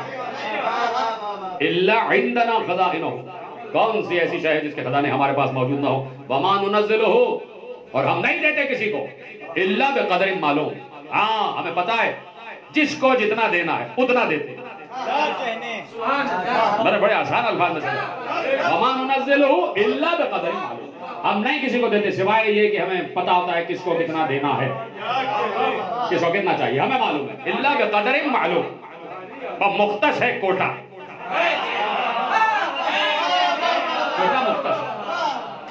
الا عندنا خزائنہ، کون سی ایسی شے ہے جس کے خزانے ہمارے پاس موجود نہ ہو۔ وما ننزلہ، اور ہم نہیں دیتے کسی کو الا بقدر معلوم، ہاں ہمیں پتا ہے جس کو جتنا دینا ہے اتنا دیتے۔ میرے بڑے آسان الفاظ میں سمجھا، وما ننزلہ الا بقدر معلوم، ہم نہیں کسی کو دیتے سوائے یہ کہ ہمیں پتا ہوتا ہے کس کو کتنا دینا ہے، کس کو کتنا چاہیے، ہمیں معلوم ہے، الا بقدر معلوم، اور مختص ہے کوٹا، کوٹا مختص ہے،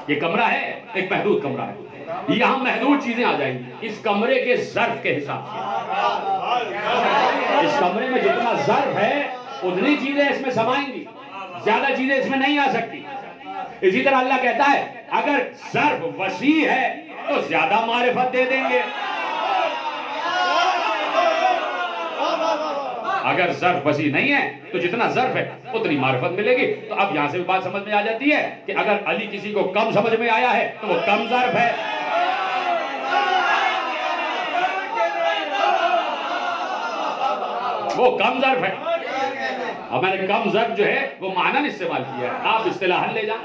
یہ کمرہ ہے ایک محدود کمرہ ہے، یہاں محدود چیزیں آ جائیں گی اس کمرے کے ظرف کے حساب سے، اس کمرے میں جتنا ظرف ہے اتنی چیزیں اس میں سمائیں گی، زیادہ چیزیں اس میں نہیں آ سکتی۔ اسی طرح اللہ کہتا ہے اگر ظرف وسیع ہے تو زیادہ معرفت دے دیں گے، اگر ظرف وسیع نہیں ہے تو جتنا ظرف ہے اتنی معرفت ملے گی۔ تو اب یہاں سے بھی بات سمجھ میں آ جاتی ہے کہ اگر علی کسی کو کم سمجھ میں آیا ہے تو وہ کم ظرف ہے، وہ کم ظرف ہے، اور میں نے کم ظرف جو ہے وہ معنی استعمال کیا ہے، آپ اصطلاحاً لے جائیں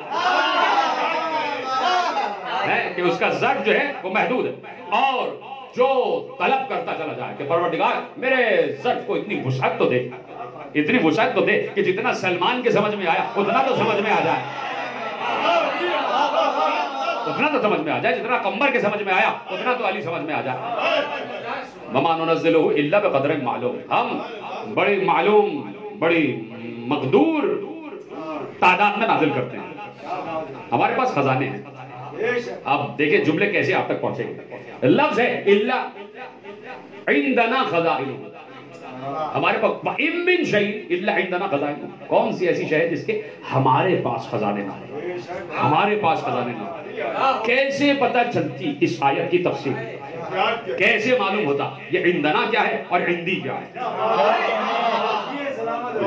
کہ اس کا ظرف جو ہے وہ محدود ہے، اور جو طلب کرتا چلا جائے کہ پروردگار میرے ظرف کو اتنی وسعت تو دے، اتنی وسعت تو دے کہ جتنا سلمان کے سمجھ میں آیا اتنا تو سمجھ میں آ جائے، اتنا تو سمجھ میں آ جائے، جتنا قمر کے سمجھ میں آیا اتنا تو علی سمجھ میں آ جائے۔ وما ننزلہ الا بقدر معلوم، ہم بڑی معلوم، بڑی مقدور تعداد میں نازل کرتے ہیں، ہمارے پاس خزانے ہیں۔ اب دیکھیں جملے کیسے آپ تک پہنچے گے، لفظ ہے الا عندنا خزائن، ہمارے پاس وَإِن مِّن شَيْءٍ إِلَّا عِندَنَا خَزَائِنُهُ، کون سی ایسی شے ہے جس کے ہمارے پاس خزانے نہ ہوں، ہمارے پاس خزانے نہ ہوں۔ کیسے پتہ چلتی اس آیت کی تفسیر، کیسے معلوم ہوتا یہ عندنا کیا ہے اور عندی کیا ہے،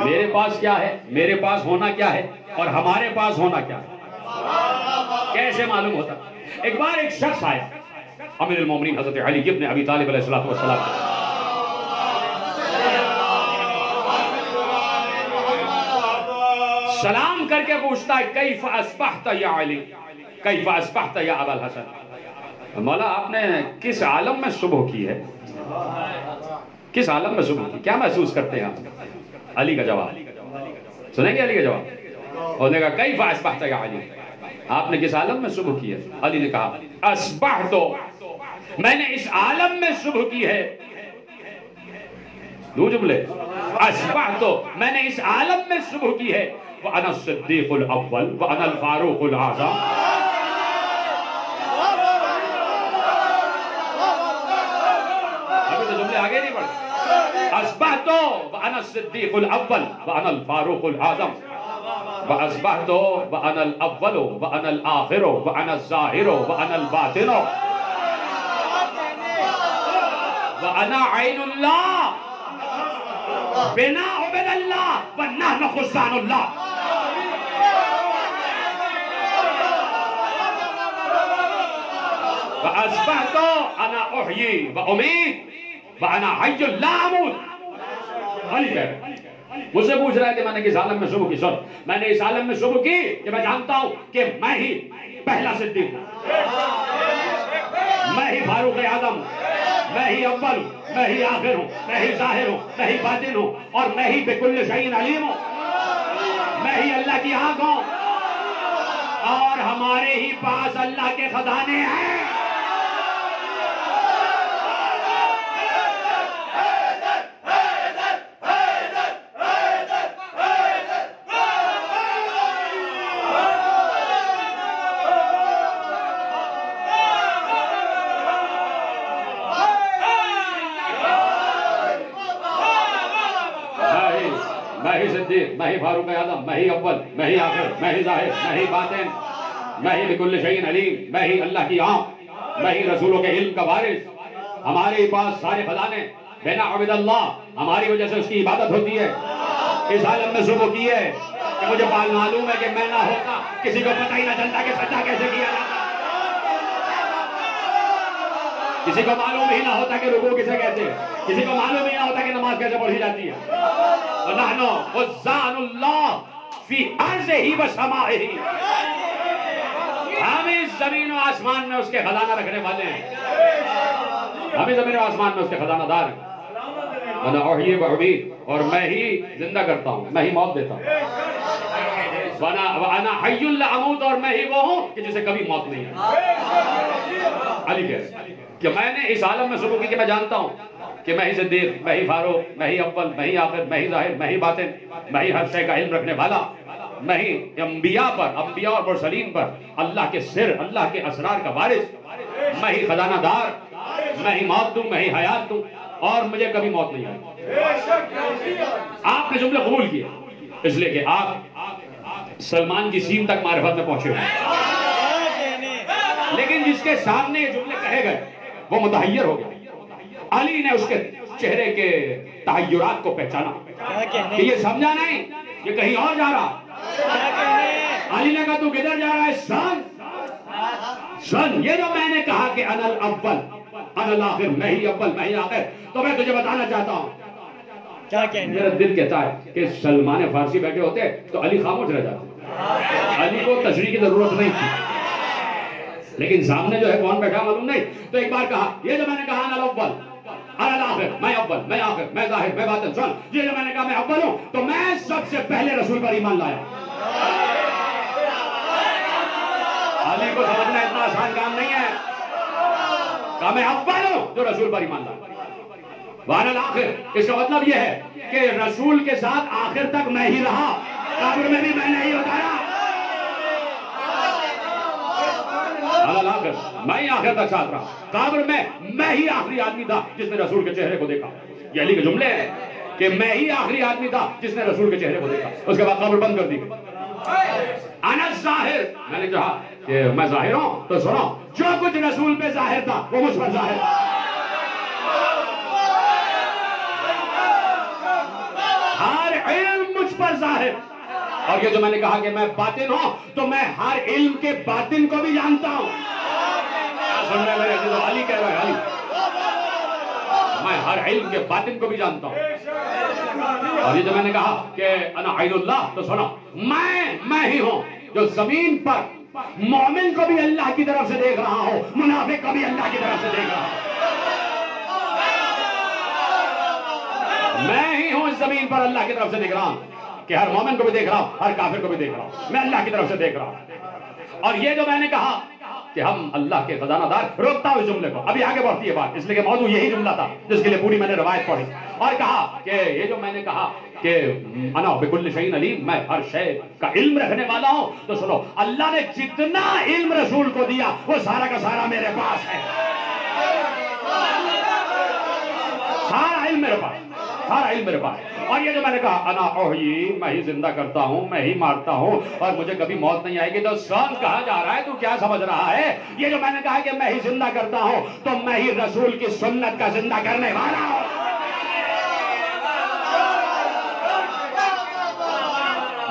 میرے پاس کیا ہے، میرے پاس ہونا کیا ہے اور ہمارے پاس ہونا کیا ہے؟ کیسے معلوم ہوتا؟ ایک بار ایک شخص آیا امیر المومنین حضرت علی ابن ابی طالب علیہ السلام سلام کر کے پوچھتا ہے کیف اصبحت یا علی، کیف اصبحت یا ابا الحسن، مولا آپ نے کس عالم میں صبح کی ہے؟ کس عالم میں صبح کی؟ کیا محسوس کرتے ہیں آپ؟ علی کا جواب سنیں گے، علی کا جواب، اور نے کہا کیف اصبحت یا علی، آپ نے کس عالم میں صبح کی ہے؟ علی نے کہا اصبحت، میں نے اس عالم میں صبح کی ہے، دو جملے، اصبحت میں نے اس عالم میں صبح کی ہے، وَأَنَا الصِّدِّيقُ الْأَوَّلُ وَأَنَا الْفَارُوقُ الْأَعْظَمُ، ابھی تو جملے آگے نہیں بڑھتے، اصبحت وَأَنَا الصِّدِّيقُ الْأَوَّلُ وَأَنَا الْفَارُوقُ الْأَعْظَمُ، وَأَصْبَحْتُ وَأَنَا الْأَوَّلُ وَأَنَا الْآخِرُ وَأَنَا الظَّاهِرُ وَأَنَا الْبَاطِنُ وَأَنَا عَيْنُ اللَّهِ بِنَا عُبِدَ اللَّهِ وَنَحْنُ خُزَّانُ اللَّهِ، وَأَصْبَحْتُ أَنَا أُحْيِي وَأُمِيتُ وَأَنَا حَيٌّ لَا أَمُوتُ۔ علی کہہ رہے مجھ سے پوچھ رہا ہے کہ میں نے کس عالم میں صبح کی؟ سن، میں نے اس عالم میں صبح کی کہ میں جانتا ہوں کہ میں ہی پہلا صدیق ہوں، میں ہی فاروق اعظم، میں ہی اول ہوں، میں ہی آخر ہوں، میں ہی ظاہر ہوں، میں ہی باطن ہوں، اور میں ہی بکل شیء علیم ہوں، میں ہی اللہ کی آنکھ ہوں، اور ہمارے ہی پاس اللہ کے خزانے ہیں۔ میں ہی صدیق، میں ہی فاروق اعظم، میں ہی اول، میں ہی آخر، میں ہی ظاہر، میں ہی باطن، میں ہی بکل شیء علیم، میں ہی اللہ کی آنکھ، میں ہی رسولوں کے علم کا وارث، ہمارے ہی پاس سارے خزانے، بنا عبد اللہ، ہماری وجہ سے اس کی عبادت ہوتی ہے۔ اس عالم میں صبح کی ہے کہ مجھے معلوم ہے کہ میں نہ ہوتا کسی کو پتہ ہی نہ چلتا کہ سجدہ کیسے کیا جاتا، کسی کو معلوم ہی نہ ہوتا کہ رکوع کسے کہتے ہیں، کسی کو معلوم ہی نہ ہوتا کہ نماز کیسے پڑھی جاتی ہے۔ وَنَحْنُ خُزَّانُ اللَّهِ فِي أَرْضِهِ وَسَمَائِهِ، ہم اس زمین و آسمان میں اس کے خزانہ رکھنے والے ہیں، ہم اس زمین و آسمان میں اس کے خزانہ دار ہیں۔ وَأَنَا أُحْيِي وَأُمِيتُ، اور میں ہی زندہ کرتا ہوں، میں ہی موت دیتا ہوں۔ وَأَنَا حَيٌّ لَا أَمُوتُ، اور میں ہی وہ ہوں کہ جسے کبھی موت نہیں ہے۔ علی کہہ رہے کہ میں نے اس عالم میں صبح کی کہ میں جانتا ہوں کہ میں ہی صدیق، میں ہی فاروق، میں ہی اول، میں ہی آخر، میں ہی ظاہر، میں ہی باطن، میں ہی ہر شے کا علم رکھنے والا، میں ہی انبیاء اور مرسلین پر اللہ کے سر، اللہ کے اسرار کا وارث، میں ہی خزانہ دار، میں ہی موت دوں، میں ہی حیات دوں، اور مجھے کبھی موت نہیں آئی۔ آپ نے جملے قبول کیے اس لیے کہ آپ سلمان کی سین تک معرفت میں پہنچے ہوئے، لیکن جس کے سامنے یہ جملے کہے گئے وہ متحیر ہو گیا۔ علی نے اس کے چہرے کے تحیرات کو پہچانا کہ یہ سمجھا نہیں، یہ کہیں اور جا رہا۔ علی نے کہا تو کدھر جا رہا ہے؟ سن، یہ جو میں نے کہا کہ انا الاول انا الاخر، میں ہی اول، میں ہی آخر، تو میں تجھے بتانا چاہتا ہوں، میرا دل کہتا ہے کہ سلمان فارسی بیٹھے ہوتے تو علی خاموش رہ جاتے، علی کو تشریح کی ضرورت نہیں تھی، لیکن سامنے جو ہے کون بیٹھا معلوم نہیں، تو ایک بار کہا یہ جو میں نے کہا انا الاول انا الاخر، میں اول، میں آخر، میں ظاہر، میں باطن، سن، یہ جو میں نے کہا میں اول ہوں، تو میں سب سے پہلے رسول پر ایمان لایا۔ علی کو سمجھنا اتنا آسان کام نہیں ہے، کہا میں اول ہوں جو رسول پر ایمان لایا۔ وَأَنَا الْآخِرُ، اس کا مطلب یہ ہے کہ رسول کے ساتھ آخر تک میں ہی رہا، قبر میں بھی میں نہیں اتارا۔ میں ہی آخر تک ساتھ رہا، قبر میں ہی آخری آدمی تھا جس نے رسول کے چہرے کو دیکھا۔ یہ علی کے جملے ہیں کہ میں ہی آخری آدمی تھا جس نے رسول کے چہرے کو دیکھا، اس کے بعد قبر بند کر دی۔ انا الظاہر، میں نے کہا کہ میں ظاہر ہوں، تو سنو جو کچھ رسول پہ ظاہر تھا وہ مجھ پر ظاہر تھا، ہر علم مجھ پر ظاہر، اور یہ جو میں نے کہا کہ میں باطن ہوں تو میں ہر علم کے باطن کو بھی جانتا ہوں. سن رہے میرے عزیزو؟ علی کہہ رہا ہے علی. میں ہر علم کے باطن کو بھی جانتا ہوں. اور یہ جو میں نے کہا کہ انا عین اللہ، تو سنو، میں ہی ہوں جو زمین پر مومن کو بھی اللہ کی طرف سے دیکھ رہا ہوں، منافق کو بھی اللہ کی طرف سے دیکھ رہا ہوں. میں ہی ہوں اس زمین پر اللہ کی طرف سے دیکھ رہا ہوں کہ ہر مومن کو بھی دیکھ رہا ہوں، ہر کافر کو بھی دیکھ رہا ہوں. میں اللہ کی طرف سے دیکھ رہا ہوں. اور یہ جو میں نے کہا کہ ہم اللہ کے خزانہ دار، روکتا ہوں اس جملے کو، ابھی آگے بڑھتی ہے بات، اس لیے کہ موضوع یہی جملہ تھا جس کے لیے پوری میں نے روایت پڑھی. اور کہا کہ یہ جو میں نے کہا کہ انا بکل شیء علیم، میں ہر شے کا علم رکھنے والا ہوں. تو سنو، اللہ نے جتنا علم رسول کو دیا وہ سارا کا سارا میرے پاس ہے. سارا علم میرے پاس، سارا علم میرے پاس. اور یہ جو میں نے کہا انا احیی، میں ہی زندہ کرتا ہوں، میں ہی مارتا ہوں، اور مجھے کبھی موت نہیں آئے گی. تو سن کہا جا رہا ہے تو کیا سمجھ رہا ہے؟ یہ جو میں نے کہا کہ میں ہی زندہ کرتا ہوں تو میں ہی رسول کی سنت کا زندہ کرنے والا ہوں.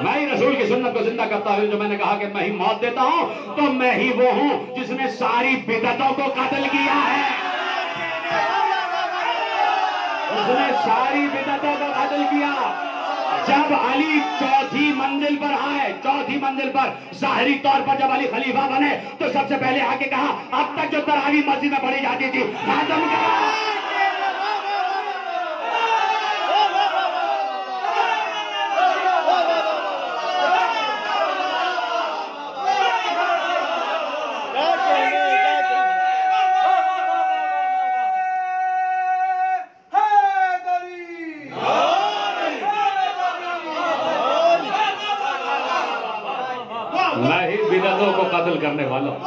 میں ہی رسول کی سنت کو زندہ کرتا ہوں. جو میں نے کہا کہ میں ہی موت دیتا ہوں تو میں ہی وہ ہوں جس نے ساری بدعتوں کو قتل کیا ہے. اس نے ساری بدعتوں کو قتل کیا. جب علی چوتھی منزل پر آئے، چوتھی منزل پر ظاہری طور پر جب علی خلیفہ بنے تو سب سے پہلے آ کے کہا اب تک جو تراویح مسجد میں پڑھی جاتی تھی ختم کرو. میں ہی بدعتوں کو قتل کرنے والا ہوں،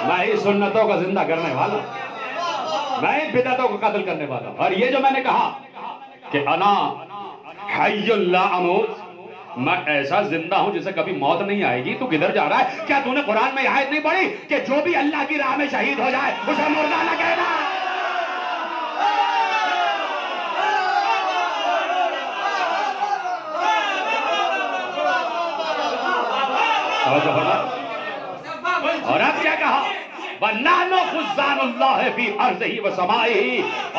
میں ہی سنتوں کو زندہ کرنے والا ہوں، میں ہی بدعتوں کو قتل کرنے والا ہوں. اور یہ جو میں نے کہا کہ انا حی لا اموت، میں ایسا زندہ ہوں جسے کبھی موت نہیں آئے گی. تو کدھر جا رہا ہے؟ کیا تو نے قرآن میں آیت نہیں پڑھی کہ جو بھی اللہ کی راہ میں شہید ہو جائے اسے مردہ نہ کہنا؟ اور اب کیا کہا؟ وَنَحْنُ خُزَّانُ اللَّهِ فِي أَرْضِهِ وَسَمَائِهِ،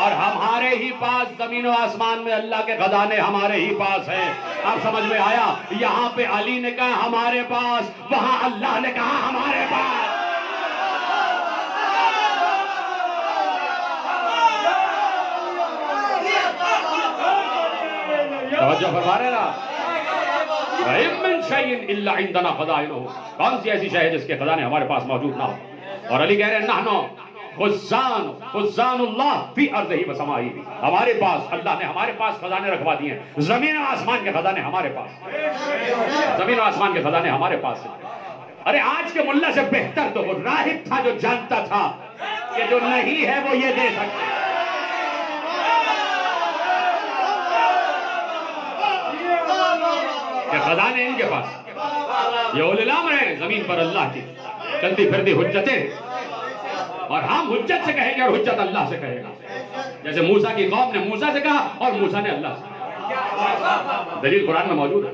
اور ہمارے ہی پاس زمین و آسمان میں اللہ کے خزانے ہمارے ہی پاس ہیں. اب سمجھ میں آیا؟ یہاں پہ علی نے کہا ہمارے پاس، وہاں اللہ نے کہا ہمارے پاس. توجہ فرما رہے نا؟ وَإِن مِّن شَيْءٍ إِلَّا عِندَنَا خَزَائِنُهُ، کون سی ایسی شے ہے جس کے خزانے ہمارے پاس موجود نہ ہو؟ اور علی کہہ رہے ہیں نحنو خزان اللہ فی ارضہ وسمائہ، ہمارے پاس اللہ نے ہمارے پاس خزانے رکھوا دیے ہیں. زمین و آسمان کے خزانے ہمارے پاس، زمین و آسمان کے خزانے ہمارے پاس ہیں. ارے آج کے ملا سے بہتر تو وہ راہب تھا جو جانتا تھا کہ جو نہیں ہے وہ یہ دے سکتا. کہ خزانے ان کے پاس، یہ اولی الامر ہیں زمین پر اللہ کی چلتی پھرتی حجتیں. اور ہم حجت سے کہیں گے اور حجت اللہ سے کہے گا. جیسے موسیٰ کی قوم نے موسیٰ سے کہا اور موسیٰ نے اللہ سے کہا. دلیل قرآن میں موجود ہے.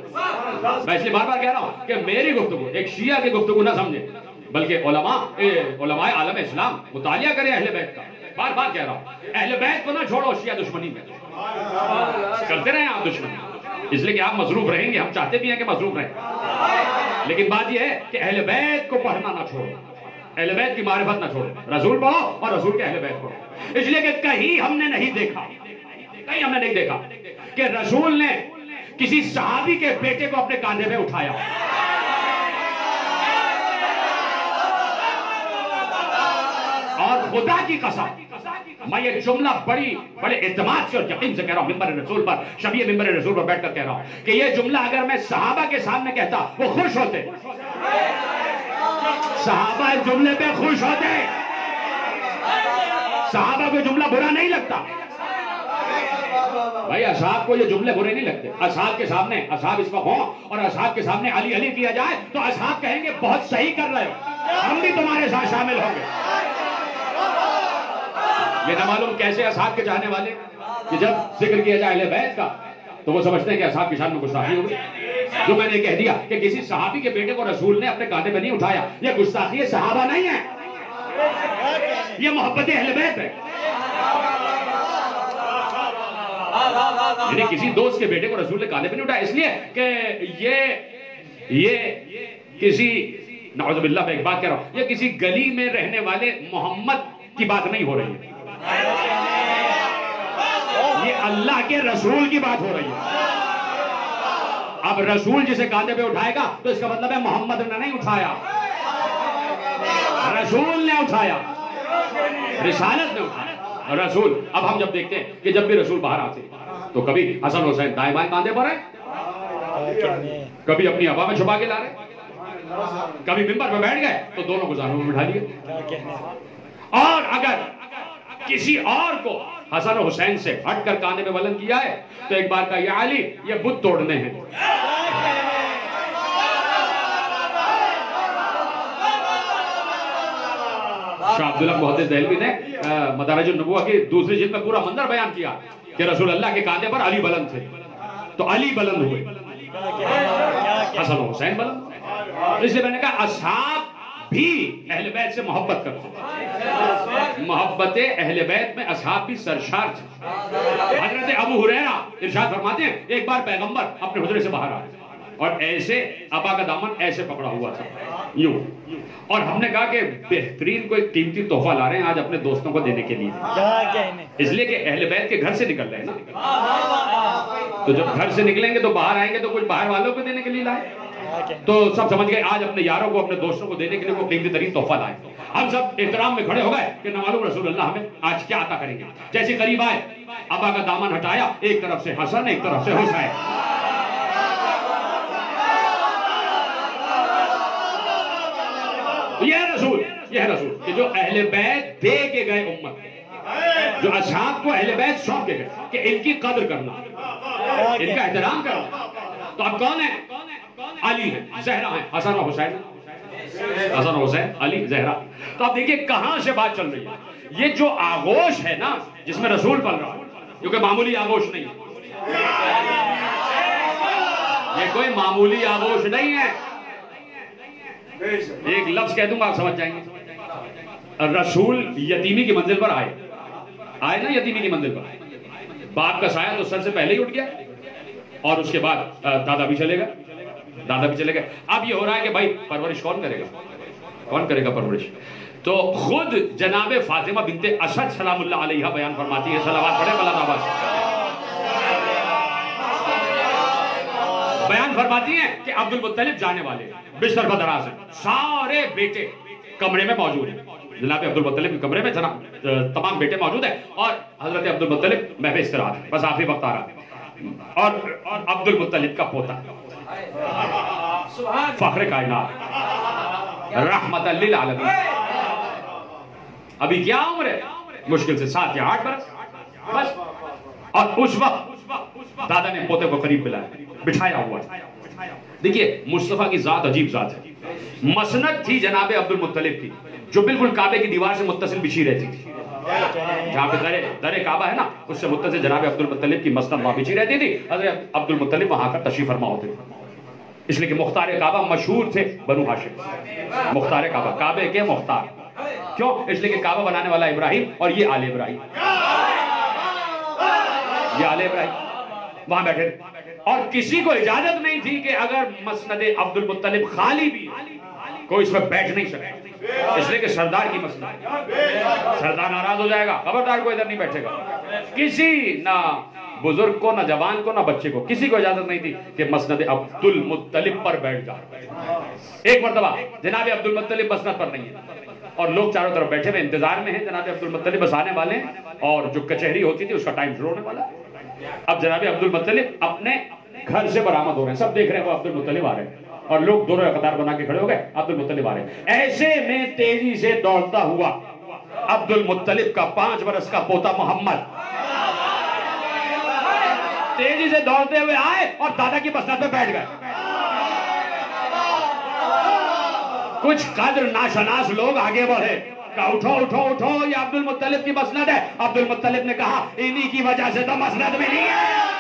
میں اس لیے بار بار کہہ رہا ہوں کہ میری گفتگو ایک شیعہ کی گفتگو نہ سمجھے، بلکہ علماء عالم اسلام مطالعہ کریں اہل بیت کا. بار بار کہہ رہا ہوں اہل بیت کو نہ چھوڑو شیعہ دشمنی میں، کرتے رہیں آپ دشمنی، اس لیے کہ آپ مصروف رہیں گے، ہم چاہتے بھی ہیں کہ مصروف رہیں، لیکن بات یہ ہے کہ اہل بیت کو پڑھنا نہ چھوڑو، اہل بیت کی معرفت نہ چھوڑو. رسول پڑھو اور رسول کے اہل بیت پڑھو. اس لیے کہ کہیں ہم نے نہیں دیکھا کہ رسول نے کسی صحابی کے بیٹے کو اپنے کاندھے میں اٹھایا. اور خدا کی قسم میں یہ جملہ بڑے اعتماد سے اور یقین سے کہہ رہا ہوں، ممبر رسول پر، شبیہ ممبر رسول پر بیٹھ کر کہہ رہا ہوں کہ یہ جملہ اگر میں صحابہ کے سامنے کہتا وہ خوش ہوتے، صحابہ اس جملے پہ خوش ہوتے، صحابہ کو جملہ برا نہیں لگتا. بھائی اصحاب کو یہ جملے برے نہیں لگتے. اصحاب کے سامنے، اصحاب اس وقت ہوں اور اصحاب کے سامنے علی علی کیا جائے تو اصحاب کہیں گے بہت صحیح کر رہے ہو، ہم بھی تمہارے ساتھ شامل ہوں گے. یہ نہ معلوم کیسے اصحاب کے چاہنے والے کہ جب ذکر کیا جائے اہل بیت کا تو وہ سمجھتے ہیں کہ اصحاب کی شان میں گستاخی ہوگی. جو میں نے کہہ دیا کہ کسی صحابی کے بیٹے کو رسول نے اپنے کاندھے پہ نہیں اٹھایا، یہ گستاخی صحابہ نہیں ہے، یہ محبت اہل بیت ہے. یعنی کسی دوست کے بیٹے کو رسول نے کاندھے پہ نہیں اٹھایا اس لیے کہ یہ کسی، نعوذ باللہ میں ایک بات کہہ رہا ہوں، یہ کسی گلی میں رہنے والے محمد کی بات نہیں ہو رہی ہے، یہ اللہ کے رسول کی بات ہو رہی ہے. اب رسول جسے کاندھے پہ اٹھائے گا تو اس کا مطلب ہے محمد نے نہیں اٹھایا، رسول نے اٹھایا، رسالت نے اٹھایا، رسول. اب ہم جب دیکھتے ہیں کہ جب بھی رسول باہر آتے تو کبھی حسن حسین دائیں بائیں کاندھے پر ہیں، کبھی اپنی ہوا میں چھپا کے لا رہے، کبھی ممبر پہ بیٹھ گئے تو دونوں کو زانوں میں بٹھا لیے. اور اگر کسی اور کو حسن و حسین سے ہٹ کر کاندھے میں بلند کیا ہے تو ایک بار کا یا علی یہ بت توڑنے ہیں. شاہ عبداللہ محدث دہلوی نے مدارج النبوہ کی دوسری جلد میں پورا منظر بیان کیا کہ رسول اللہ کے کاندھے پر علی بلند تھے تو علی بلند ہوئے، حسن و حسین بلند. اس لیے میں نے کہا اصحاب بھی اہل بیت سے محبت کرتے ہیں، محبت اہل بیت میں اصحاب بھی سرشار تھے. حضرت ابو ہریرہ ارشاد فرماتے ہیں ایک بار پیغمبر اپنے حجرے سے باہر آئے اور ایسے ابا کا دامن ایسے پکڑا ہوا تھا یوں، اور ہم نے کہا کہ بہترین کوئی قیمتی تحفہ لا رہے ہیں آج اپنے دوستوں کو دینے کے لیے، اس لیے کہ اہل بیت کے گھر سے نکل رہے ہیں نا، تو جب گھر سے نکلیں گے تو باہر آئیں گے تو کچھ باہر والوں کو دینے کے لیے لائے. تو سب سمجھ گئے آج اپنے یاروں کو اپنے دوستوں کو دینے کے لیے وہ قیمتی ترین تحفہ لائے. ہم سب احترام میں کھڑے ہو گئے کہ نہ معلوم رسول اللہ ہمیں آج کیا عطا کریں گے. جیسے قریب آئے ابا کا دامن ہٹایا، ایک طرف سے حسن ایک طرف سے حسین. یہ رسول کہ جو اہل بیت دے کے گئے امت، جو اصحاب کو اہل بیت سونپ کے گئے کہ ان کی قدر کرنا، ان کا احترام کرنا. تو اب کون ہے؟ علی ہے، زہرا ہے، حسن و حسین، حسن و حسین، علی، زہرا. تو اب دیکھیے کہاں سے بات چل رہی ہے. یہ جو آغوش ہے نا جس میں رسول پل رہا ہے، کیونکہ معمولی آغوش نہیں ہے، یہ کوئی معمولی آغوش نہیں ہے. ایک لفظ کہہ دوں گا آپ سمجھ جائیں گے. رسول یتیمی کی منزل پر آئے نا، یتیمی کی منزل پر باپ کا سایہ تو سر سے پہلے ہی اٹھ گیا اور اس کے بعد دادا بھی چلے گئے. اب یہ ہو رہا ہے کہ بھائی پرورش کون کرے گا پرورش. تو خود جناب فاطمہ بنت اسد سلام اللہ علیہ بیان فرماتی ہے، صلوات پڑھے بلند آواز سے، بیان فرماتی ہیں کہ عبد المطلب جانے والے بستر پر دراز ہیں، سارے بیٹے کمرے میں موجود ہیں. جناب عبد المطلب کے کمرے میں تمام بیٹے موجود ہیں اور حضرت عبد المطلب محو استراحت ہے، بس آخری وقت آ رہا ہے. اور عبد المطلب کا پوتا فخر کائنات رحمت للعالمین، ابھی کیا عمر ہے؟ مشکل سے 7 یا 8 برس بس. اور اس وقت دادا نے پوتے کو قریب بٹھایا ہوا. دیکھیے مصطفیٰ کی ذات عجیب ذات ہے. مسند تھی جناب عبد المطلب کی جو بالکل کعبے کی دیوار سے متصل بچھی رہتی تھی، جہاں پہ در کعبہ ہے نا اس سے متصل جناب عبد المطلب کی مسند وہاں بچھی رہتی تھی. حضرت عبد المطلب وہاں کا تشریف فرما ہوتے تھے، اس لیے کہ مختار کعبہ مشہور تھے بنو ہاشم. مختار کعبہ، کعبے کے مختار، کیوں؟ اس لیے کہ کعبہ بنانے والا ابراہیم اور یہ آل ابراہیم، یہ آل ابراہیم وہاں بیٹھے. اور کسی کو اجازت نہیں تھی کہ اگر مسند عبد المطلب خالی بھی کوئی اس میں بیٹھ نہیں سکتا، اس لیے کہ سردار کی مسند، سردار ناراض ہو جائے گا، خبردار کو ادھر نہیں بیٹھے گا. کسی نہ بزرگ کو، نہ جوان کو، نہ بچے کو، کسی کو اجازت نہیں تھی کہ مسند عبد المطلب پر بیٹھ جائے. ایک مرتبہ جناب عبد المطلب مسند پر نہیں ہے اور لوگ چاروں طرف بیٹھے ہوئے انتظار میں ہیں، جناب عبد المطلب بس آنے والے ہیں اور جو کچہری ہوتی تھی اس کا ٹائم شروع ہونے والا ہے. اب جناب عبد المطلب اپنے گھر سے برآمد ہو رہے ہیں، سب دیکھ رہے ہیں وہ عبد المطلب آ رہے ہیں اور لوگ دونوں قطار بنا کے کھڑے ہو گئے، عبد المطلب آ رہے ہیں. ایسے میں تیزی سے دوڑتا ہوا عبد المطلب کا 5 برس کا پوتا محمد تیزی سے دوڑتے ہوئے آئے اور دادا کی مسند پہ بیٹھ گئے. کچھ قدر ناشناس لوگ آگے بڑھے، کہا اٹھو اٹھو اٹھو یہ عبد المطلب کی مسند ہے. عبد المطلب نے کہا انہی کی وجہ سے تو مسند میں نہیں ہے.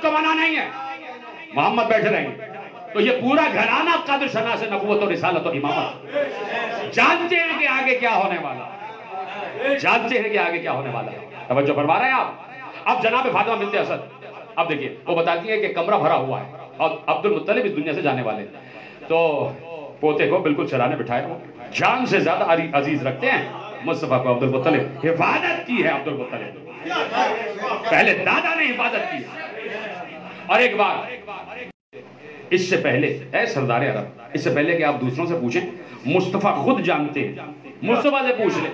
کو منع نہیں ہے، محمد بیٹھے رہیں گے۔ تو یہ پورا گھرانہ قدر شناس نبوت و رسالت و امامت جانتے ہیں کہ آگے کیا ہونے والا، جانتے ہیں کہ آگے کیا ہونے والا۔ توجہ فرما رہے ہیں آپ؟ اب جناب فاطمہ بنت اسد، اب دیکھیے وہ بتاتی ہے کہ کمرہ بھرا ہوا ہے اور عبد المطلب اس دنیا سے جانے والے، تو پوتے کو بالکل سرانے بٹھائے، وہ جان سے زیادہ عزیز رکھتے ہیں مصطفیٰ کو عبد المطلب، حفاظت کی ہے عبد المطلب، پہلے دادا نے حفاظت کی۔ اور ایک بات اس سے پہلے، اے سردار عرب، اس سے پہلے کہ آپ دوسروں سے پوچھیں، مصطفیٰ خود جانتے ہیں، مصطفیٰ سے پوچھ لیں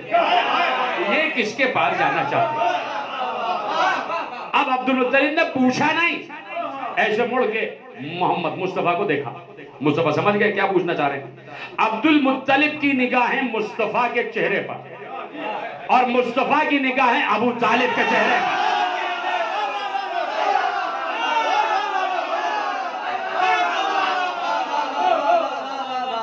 یہ کس کے پاس جانا چاہتے ہیں۔ اب عبد المطلب نے پوچھا نہیں، ایسے مڑ کے محمد مصطفیٰ کو دیکھا، مصطفیٰ سمجھ گئے کیا پوچھنا چاہ رہے ہیں۔ عبد المطلب کی نگاہیں مصطفیٰ کے چہرے پر اور مصطفیٰ کی نگاہیں ابو طالب کے چہرے پر۔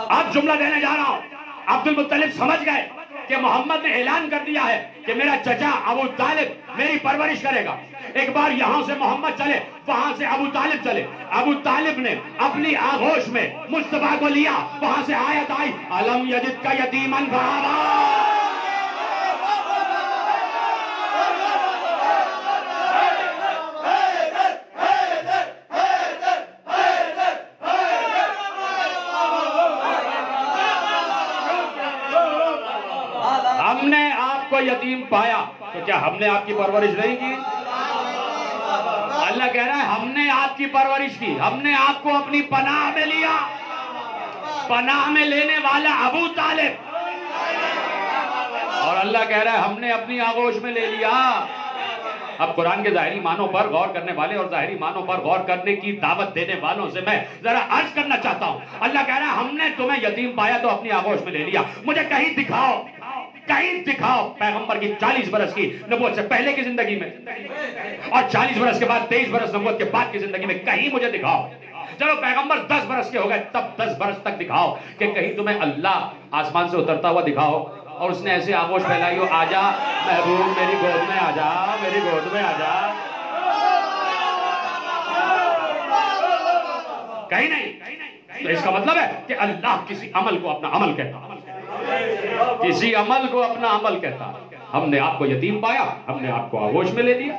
اب جملہ دینے جا رہا ہوں، عبد المطلب سمجھ گئے کہ محمد نے اعلان کر دیا ہے کہ میرا چچا ابو طالب میری پرورش کرے گا، ایک بار یہاں سے محمد چلے، وہاں سے ابو طالب چلے۔ ابو طالب نے اپنی آغوش میں مصطفیٰ کو لیا، وہاں سے آیت آئی الم یجد کا یتیما فآویٰ۔ ہم نے آپ کو یتیم پایا تو کیا ہم نے آپ کی پرورش نہیں کی؟ اللہ کہہ رہا ہے ہم نے آپ کی پرورش کی، ہم نے آپ کو اپنی پناہ میں لیا، پناہ میں لینے والا ابو طالب، اور اللہ کہہ رہا ہے ہم نے اپنی آغوش میں لے لیا۔ اب قرآن کے ظاہری معنوں پر غور کرنے والے اور ظاہری معنوں پر غور کرنے کی دعوت دینے والوں سے میں ذرا عرض کرنا چاہتا ہوں، اللہ کہہ رہا ہے ہم نے تمہیں یتیم پایا تو اپنی آغوش میں لے لیا، مجھے کہیں دکھاؤ، کہیں دکھاؤ پیغمبر کی 40 برس کی نبوت سے پہلے کی زندگی میں اور 40 برس کے بعد 23 برس نبوت کے بعد کی زندگی میں کہیں مجھے دکھاؤ۔ چلو پیغمبر 10 برس کے ہو گئے تب 10 برس تک دکھاؤ کہ کہیں تمہیں اللہ آسمان سے اترتا ہوا دکھاؤ اور اس نے ایسے آغوش پھیلائی ہو آجا محبوب میری گود میں آجا، میری گود میں آجا، کہیں نہیں۔ تو اس کا مطلب ہے کہ اللہ کسی عمل کو اپنا عمل کہتا، کسی عمل کو اپنا عمل کہتا۔ ہم نے آپ کو یتیم پایا، ہم نے آپ کو آغوش میں لے لیا،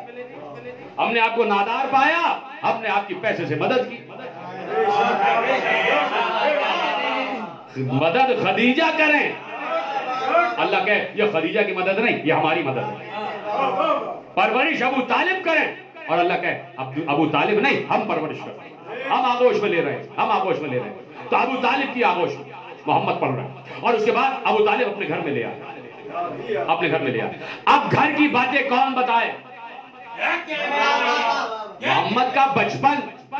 ہم نے آپ کو نادار پایا، ہم نے آپ کی پیسے سے مدد کی۔ مدد خدیجہ کریں، اللہ کہے یہ خدیجہ کی مدد نہیں، یہ ہماری مدد ہے۔ پرورش ابو طالب کریں، اور اللہ کہے ابو طالب نہیں، ہم پرورش کریں، ہم آغوش میں لے رہے ہیں، ہم آغوش میں لے رہے ہیں۔ تو ابو طالب کی آغوش محمد پڑھ رہا ہے، اور اس کے بعد ابو طالب اپنے گھر میں لے آیا، اپنے گھر میں لے آیا۔ اب گھر کی باتیں کون بتائے؟ محمد کا بچپن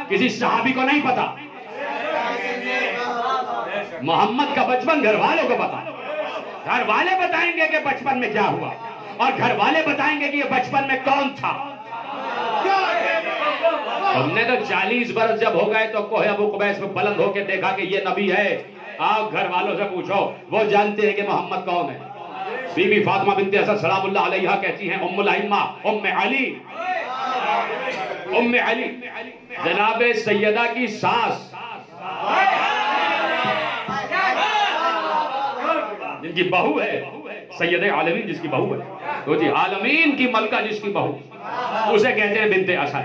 کسی صحابی کو نہیں پتا، محمد کا بچپن گھر والوں کو پتا، گھر والے بتائیں گے کہ بچپن میں کیا ہوا، اور گھر والے بتائیں گے کہ یہ بچپن میں کون تھا۔ ہم نے تو 40 برس جب ہو گئے تو کوہ ابو قبیس میں بلند ہو کے دیکھا کہ یہ نبی ہے، آپ گھر والوں سے پوچھو وہ جانتے ہیں کہ محمد کون ہے۔ بی بی فاطمہ بنت اسد سلام اللہ علیہا کہتی ہیں ام الائمہ، ام علی، ام علی جناب سیدہ کی ساس، جن کی بہو ہے سید عالمین، جس کی بہو ہے تو جی عالمین کی ملکہ جس کی بہو، اسے کہتے ہیں بنت اسد،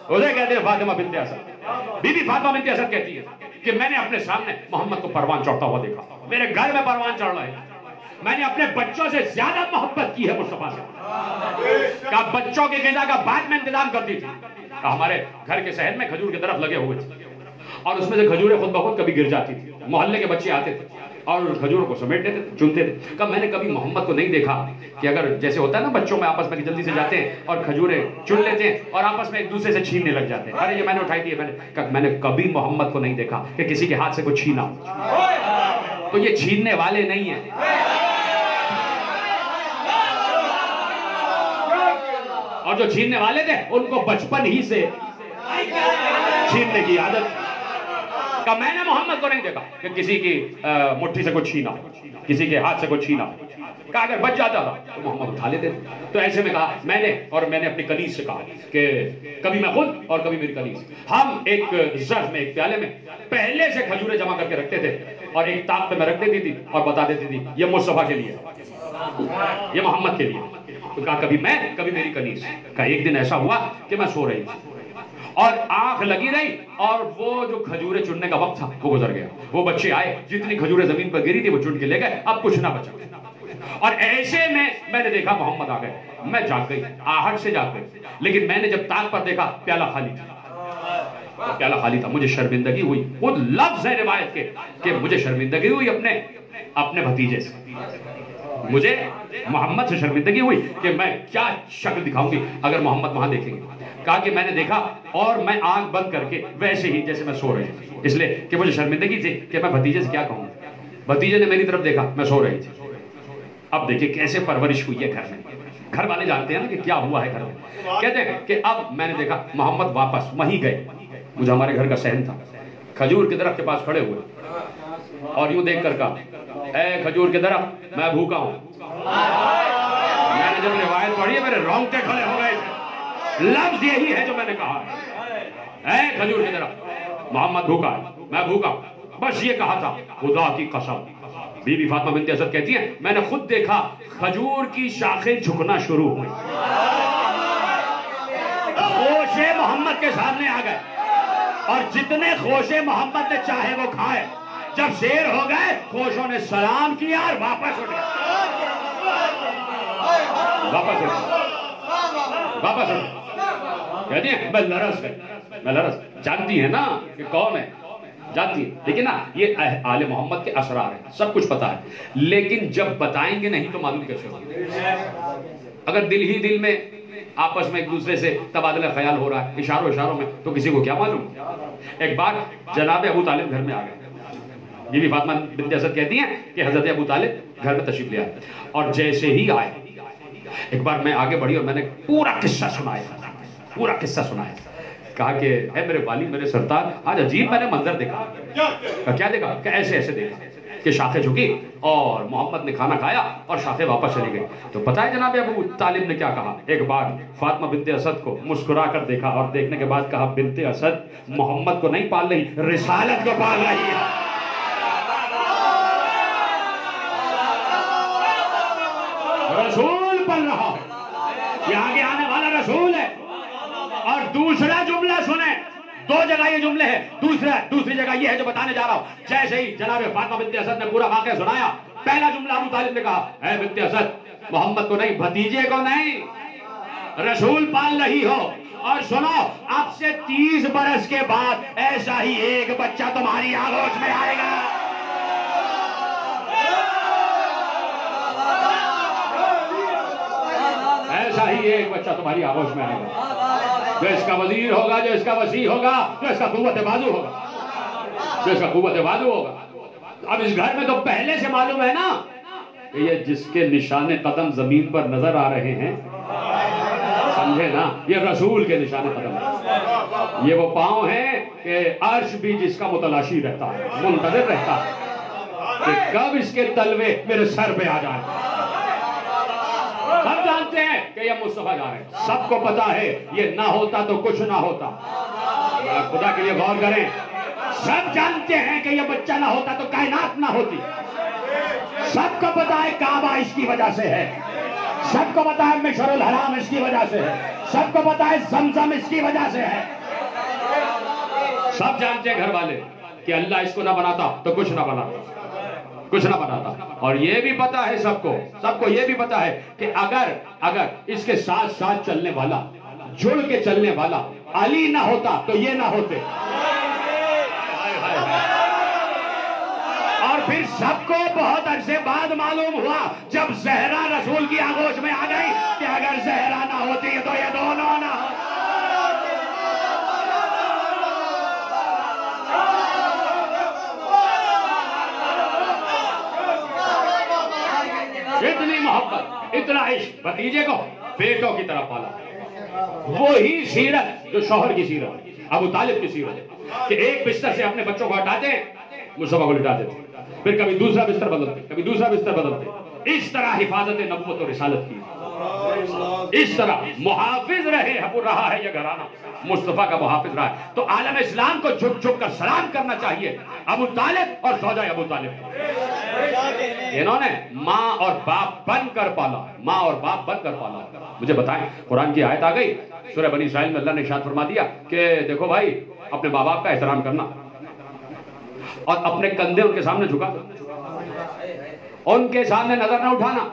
اسے کہتے ہیں فاطمہ بنت اسد۔ بی بی فاطمہ بنت اسد کہتی ہے کہ میں نے اپنے سامنے محمد کو پروان چڑھتا ہوا دیکھا، میرے گھر میں پروان چڑھ رہے ہیں، میں نے اپنے بچوں سے زیادہ محبت کی ہے مصطفیٰ سے، کہ بچوں کی غذا کا بعد میں انتظام کرتی تھی، ہمارے گھر کے صحن میں کھجور کے درخت لگے ہوئے تھے اور اس میں سے کھجوریں خود بخود کبھی گر جاتی تھی، محلے کے بچے آتے تھے اور کھجوروں کو سمیٹ لیتے تھے، چنتے تھے۔ کہا میں نے کبھی محمد کو نہیں دیکھا کہ اگر جیسے ہوتا ہے نا بچوں میں آپس میں جلدی سے جاتے ہیں اور کھجوریں چن لیتے ہیں اور آپس میں ایک دوسرے سے چھیننے لگ جاتے ہیں، ارے یہ میں نے اٹھائی تھی، میں نے کبھی محمد کو نہیں دیکھا کہ کسی کے ہاتھ سے کوئی چھینا ہو، تو یہ چھیننے والے نہیں ہیں۔ اور جو چھیننے والے تھے ان کو بچپن ہی سے چھیننے کی عادت، کہ میں نے محمد کو نہیں دیکھا کہ کسی کی مٹھی سے کچھ چھینا ہو، کسی کے ہاتھ سے کچھ چھینا ہو. کہا اگر بچ جاتا تھا تو محمد اٹھا لیتے. تو ایسے میں کہا میں نے اپنی کنیز سے کہا کہ کبھی میں خود اور کبھی میری کنیز ہم ایک ظرف میں ایک پیالے میں پہلے سے کھجوریں جمع کر کے رکھتے تھے اور ایک طاق پہ میں رکھ دیتی تھی اور بتا دیتی تھی یہ مصطفیٰ کے لیے، یہ محمد کے لیے. تو کہا کبھی میں کبھی میری کنیز. کہا ایک دن ایسا ہوا کہ میں سو رہی تھی اور آنکھ لگی رہی اور وہ جو کھجوریں چننے کا وقت تھا وہ گزر گیا. وہ بچے آئے، جتنی کھجوریں زمین پر گری تھی وہ چن کے لے گئے، اب کچھ نہ بچا. اور ایسے میں نے دیکھا محمد آ گئے. میں جاگ گئی، آہٹ سے جاگ گئی. لیکن میں نے جب طاق پر دیکھا پیالہ خالی تھا، پیالہ خالی تھا. مجھے شرمندگی ہوئی. خود لفظ ہے روایت کے کہ مجھے شرمندگی ہوئی اپنے بھتیجے سے. مجھے محمد سے شرمندگی ہوئی کہ میں کیا شکل دکھاؤں گی اگر محمد وہاں دیکھیں گے. کہا کہ میں نے دیکھا اور میں آنکھ بند کر کے ویسے ہی جیسے میں سو رہی تھی، اس لیے کہ مجھے شرمندگی تھی کہ میں بھتیجے سے کیا کہوں. بھتیجے نے میری طرف دیکھا، میں سو رہی تھی. اب دیکھیں کیسے پرورش ہوئی ہے گھر میں. گھر والے جانتے ہیں نا کہ کیا ہوا ہے گھر میں. کہتے ہیں کہ اب میں نے دیکھا محمد واپس وہیں گئے. مجھے ہمارے گھر کا صحن تھا، کھجور کے درخت کے پاس کھڑے ہوئے اور یوں دیکھ کر کہا اے کھجور کے درخت میں بھوکا ہوں. میں نے جب روایت پڑھی ہے میرے رونگٹے کھڑے ہو گئے تھے. لفظ یہی ہے جو میں نے کہا ہے، اے کھجور کے درخت محمد بھوکا ہے، میں بھوکا ہوں. بس یہ کہا تھا. خدا کی قسم بی بی فاطمہ بنت اسد کہتی ہیں میں نے خود دیکھا کھجور کی شاخیں جھکنا شروع ہوئی. خوشے محمد کے سامنے آ گئے اور جتنے خوشے محمد نے چاہے وہ کھائے. جب شیر ہو گئے خوشوں نے سلام کیا اور واپس اٹھ گئے. واپس کہتی ہیں میں لرز گئی. جانتی ہیں نا کہ کون ہے، جانتی ہے. لیکن نا یہ آل محمد کے اسرار ہیں، سب کچھ پتا ہے. لیکن جب بتائیں گے نہیں تو معلوم کیسے ہوگا. اگر دل ہی دل میں آپس میں ایک دوسرے سے تبادلہ خیال ہو رہا ہے اشاروں میں تو کسی کو کیا معلوم. ایک بار جناب ابو طالب گھر میں آ گئے. بی بی فاطمہ بنت اسد کہتی ہیں کہ حضرت ابو طالب گھر میں تشریف لے آئے اور جیسے ہی آئے ایک بار میں آگے بڑھی اور میں نے پورا قصہ سنایا. کہا کہ اے میرے والی میرے سرتار آج عجیب میں نے منظر دیکھا. کیا دیکھا؟ کہ ایسے دیکھا کہ شاخیں جھکی اور محمد نے کھانا کھایا اور شاخیں واپس چلی گئی. تو پتہ ہے جناب ابو طالب نے کیا کہا؟ ایک بار فاطمہ بنت اسد کو مسکرا کر دیکھا اور دیکھنے کے بعد کہا بنت اسد محمد کو نہیں پال رہی، رسالت کو پال رہی ہے. رسول پل رہا ہے، یہ آگے آنے والا رسول ہے. اور دوسرا جملہ سنیں، دو جگہ یہ جملے ہیں. دوسری جگہ یہ ہے جو بتانے جا رہا ہوں. جیسے ہی جناب فاطمہ بنت اسد نے پورا واقعہ سنایا، پہلا جملہ ابو طالب نے کہا اے بنت اسد محمد کو نہیں، بھتیجے کو نہیں، رسول پال رہی ہو. اور سنو اب سے 30 برس کے بعد ایسا ہی ایک بچہ تمہاری آغوش میں آئے گا. ایسا ہی ایک بچہ تمہاری آغوش میں آئے گا جو اس کا وزیر ہوگا، جو اس کا وسیع ہوگا، جو اس کا قوت بازو ہوگا. اب اس گھر میں تو پہلے سے معلوم ہے نا کہ یہ جس کے نشان قدم زمین پر نظر آ رہے ہیں، سمجھے نا، یہ رسول کے نشان قدم ہیں. یہ وہ پاؤں ہیں کہ عرش بھی جس کا متلاشی رہتا ہے، منتظر رہتا ہے کہ کب اس کے تلوے میرے سر پہ آ جائیں. سب جانتے ہیں کہ یہ مصطفیٰ جا رہے ہیں، سب کو پتا ہے یہ نہ ہوتا تو کچھ نہ ہوتا. خدا کے لیے غور کریں. سب جانتے ہیں کہ یہ بچہ نہ ہوتا تو کائنات نہ ہوتی. سب کو پتا ہے کعبہ اس کی وجہ سے ہے، سب کو پتا ہے مشعر الحرام اس کی وجہ سے ہے، سب کو پتا ہے زمزم اس کی وجہ سے ہے. سب جانتے ہیں گھر والے کہ اللہ اس کو نہ بناتا تو کچھ نہ بناتا. اور یہ بھی پتا ہے سب کو یہ بھی پتا ہے کہ اگر اس کے ساتھ ساتھ چلنے والا، جڑ کے چلنے والا علی نہ ہوتا تو یہ نہ ہوتے. اور پھر سب کو بہت عرصے بعد معلوم ہوا جب زہرا رسول کی آغوش میں آ گئی کہ اگر زہرا نہ ہوتی تو یہ دونوں نہ ہوتے. اتنی محبت، اتنا عشق، بھتیجے کو بیٹوں کی طرح پالا. وہی سیرت جو شوہر کی سیرت، ابو طالب کی سیرت. کہ ایک بستر سے اپنے بچوں کو ہٹاتے ہیں، مصطفیٰ کو لٹا دیتے، پھر کبھی دوسرا بستر بدلتے، کبھی دوسرا بستر بدلتے، اس طرح حفاظت نبوت اور رسالت کی، اس طرح محافظ رہا ہے یہ گھرانہ، مصطفیٰ کا محافظ رہا ہے۔ تو عالم اسلام کو جھک جھک کر سلام کرنا چاہیے ابو طالب اور زوجہ ابو طالب کو۔ انہوں نے ماں اور باپ بن کر پالا، ماں اور باپ بن کر پالا۔ مجھے بتائیں، قرآن کی آیت آ گئی سورہ بنی اسرائیل میں، اللہ نے ارشاد فرما دیا کہ دیکھو بھائی، اپنے ماں باپ کا احترام کرنا اور اپنے کندھے ان کے سامنے جھکا دو، ان کے سامنے نظر نہ اٹھانا،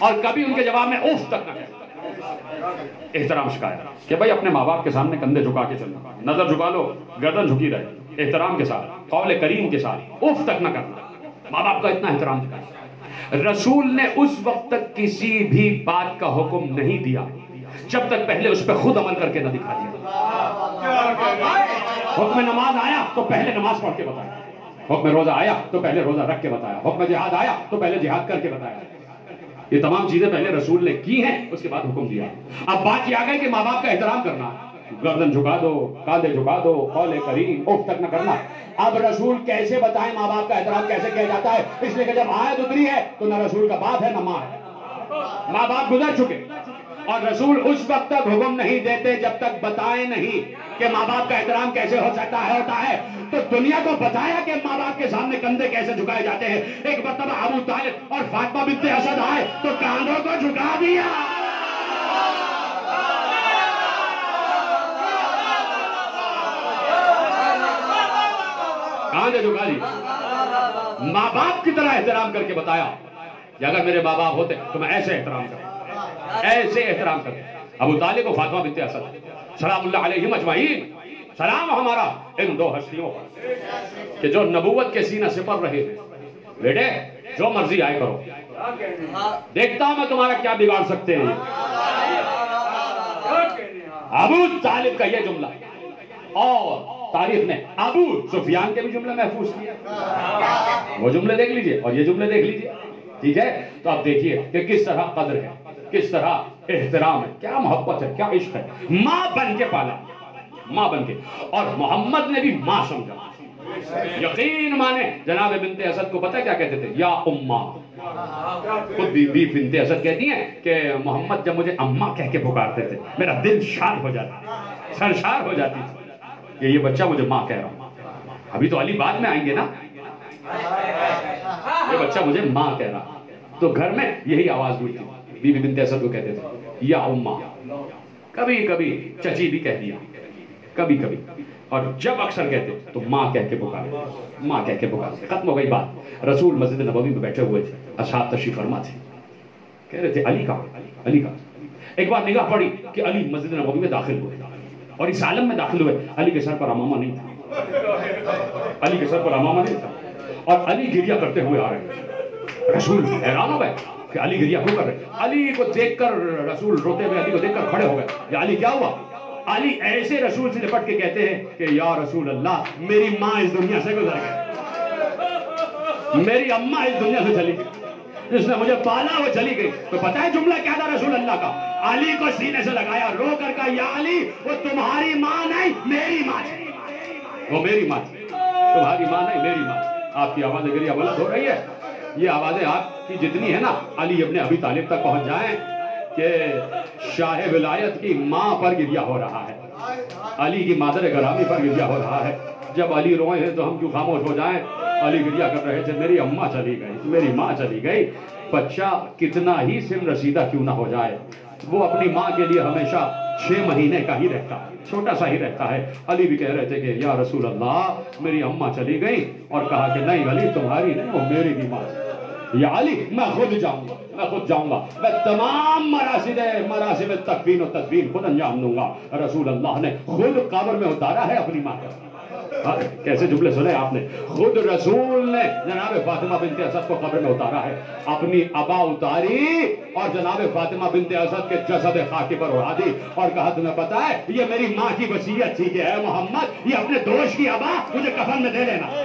اور کبھی ان کے جواب میں اوف تک نہ کہنا۔ احترام سکھایا کہ بھائی اپنے ماں باپ کے سامنے کندھے جھکا کے چلنا، نظر جھکا لو، گردن جھکی رہے، احترام کے ساتھ، قول کریم کے ساتھ، اوف تک نہ کرنا، ماں باپ کا اتنا احترام دکھایا۔ رسول نے اس وقت تک کسی بھی بات کا حکم نہیں دیا جب تک پہلے اس پہ خود عمل کر کے نہ دکھا دیا۔ حکم نماز آیا تو پہلے نماز پڑھ کے بتایا، حکم روزہ آیا تو پہلے روزہ رکھ کے بتایا، حکم جہاد آیا تو پہلے جہاد کر کے بتایا۔ یہ تمام چیزیں پہلے رسول نے کی ہیں، اس کے بعد حکم دیا۔ اب بات یہ آ گئی کہ ماں باپ کا احترام کرنا، گردن جھکا دو، کاندھے جھکا دو، قول کریم، اوف تک نہ کرنا۔ اب رسول کیسے بتائیں ماں باپ کا احترام کیسے کیا جاتا ہے؟ اس لیے کہ جب آیت اتری ہے تو نہ رسول کا باپ ہے نہ ماں ہے، ماں باپ گزر چکے، اور رسول اس وقت تک حکم نہیں دیتے جب تک بتائیں نہیں کہ ماں باپ کا احترام کیسے ہو سکتا ہے، ہوتا ہے۔ تو دنیا کو بتایا کہ ماں باپ کے سامنے کندھے کیسے جھکائے جاتے ہیں۔ ایک مرتبہ ابو طالب اور فاطمہ بنت اسد آئے تو کاندھوں کو جھکا دیا۔ کاندھے جھکا دی، ماں باپ کی طرح احترام کر کے بتایا کہ اگر میرے ماں باپ ہوتے تو میں ایسے احترام کرتا، ایسے احترام کرتا۔ ابو طالب و فاطمہ بنت اسد سلام اللہ علیہم اجمعین، سلام ہمارا ان دو ہستیوں پر کہ جو نبوت کے سینہ سے پر رہے ہیں۔ بیٹے جو مرضی آئے کرو، دیکھتا ہوں میں تمہارا کیا بگاڑ سکتے ہیں۔ ابو طالب کا یہ جملہ، اور تاریخ نے ابو سفیان کے بھی جملے محفوظ کیے، وہ جملے دیکھ لیجئے اور یہ جملے دیکھ لیجئے، ٹھیک ہے؟ تو آپ دیکھیے کہ کس طرح قدر ہے، کس طرح احترام ہے، کیا محبت ہے، کیا عشق ہے۔ ماں بن کے پالا، ماں بن کے، اور محمد نے بھی ماں سمجھا۔ یقین مانے جناب بنت اسد کو پتہ کیا کہتے تھے؟ یا اماں۔ خود بی بنت اسد کہتی ہیں کہ محمد جب مجھے اماں کہہ کے پکارتے تھے میرا دل شاد ہو جاتا، سرشار ہو جاتی تھی کہ یہ بچہ مجھے ماں کہہ رہا۔ ابھی تو علی بعد میں آئیں گے نا، یہ بچہ مجھے ماں کہہ رہا۔ تو گھر میں یہی آواز ہوئی تھی، بی بنت اسد کو کہتے تھے یا اماں، کبھی کبھی چچی بھی کہہ دیا، کبھی کبھی، اور جب اکثر کہتے تو ماں کہہ کے پکارے، ماں کہہ کے پکارے۔ ختم ہو گئی بات۔ رسول مسجد نبوی میں بیٹھے ہوئے تھے، اصحاب تشریف فرما تھے، کہہ رہے تھے علی کہاں، علی کہاں۔ ایک بار نگاہ پڑی کہ علی مسجد نبوی میں داخل ہوئے، اور اس عالم میں داخل ہوئے علی کے سر پر امامہ نہیں تھا، علی کے سر پر امامہ نہیں تھا، اور علی گریہ کرتے ہوئے آ رہے ہیں۔ رسول حیران ہو گئے کہ علی گریہ کیوں کر رہے؟ علی کو دیکھ کر رسول روتے ہوئے علی کو دیکھ کر کھڑے ہو گئے، یا علی کیا ہوا؟ علی ایسے رسول سے لپٹ کے کہتے ہیں کہ یا رسول اللہ میری ماں اس دنیا سے گزر گئی، میری اماں اس دنیا سے چلی گئی، جس نے مجھے پالا وہ چلی گئی۔ تو پتہ ہے جملہ کیا تھا رسول اللہ کا؟ علی کو سینے سے لگایا، رو کر کہا یا علی وہ تمہاری ماں نہیں میری ماں تھی، وہ میری ماں تھی، تمہاری ماں نہیں میری ماں۔ آپ کی آوازیں گریہ بلند ہو رہی ہے، یہ آوازیں آپ کی جتنی ہے نا علی ابن ابی طالب تک پہنچ جائیں کہ شاہ ولایت کی ماں پر گریہ ہو رہا ہے، علی کی مادر گرامی پر گریہ ہو رہا ہے۔ جب علی روئے ہیں تو ہم کیوں خاموش ہو جائیں؟ علی گریہ کر رہے تھے میری اماں چلی گئی، میری ماں چلی گئی۔ بچہ کتنا ہی سن رسیدہ کیوں نہ ہو جائے، وہ اپنی ماں کے لیے ہمیشہ 6 مہینے کا ہی رہتا ہے، چھوٹا سا ہی رہتا ہے۔ علی بھی کہہ رہے تھے کہ یا رسول اللہ میری اماں چلی گئی، اور کہا کہ نہیں علی تمہاری نہیں وہ میری بھی ماں ہے۔ یا علی میں خود جاؤں گا، میں خود جاؤں گا، میں تمام مراسم تکفین و تدفین خود انجام دوں گا۔ رسول اللہ نے خود قبر میں اتارا ہے اپنی ماں کا۔ کیسے جملے سنے آپ نے؟ خود رسول نے جناب فاطمہ بنت اسد کو قبر میں اتارا ہے، اپنی ابا اتاری اور جناب فاطمہ بنت اسد کے جسد خاکی پر اڑا دی، اور کہا تمہیں پتا ہے یہ میری ماں کی وصیت تھی کہ اے محمد یہ اپنے دوست کی ابا مجھے کفن میں دے دینا،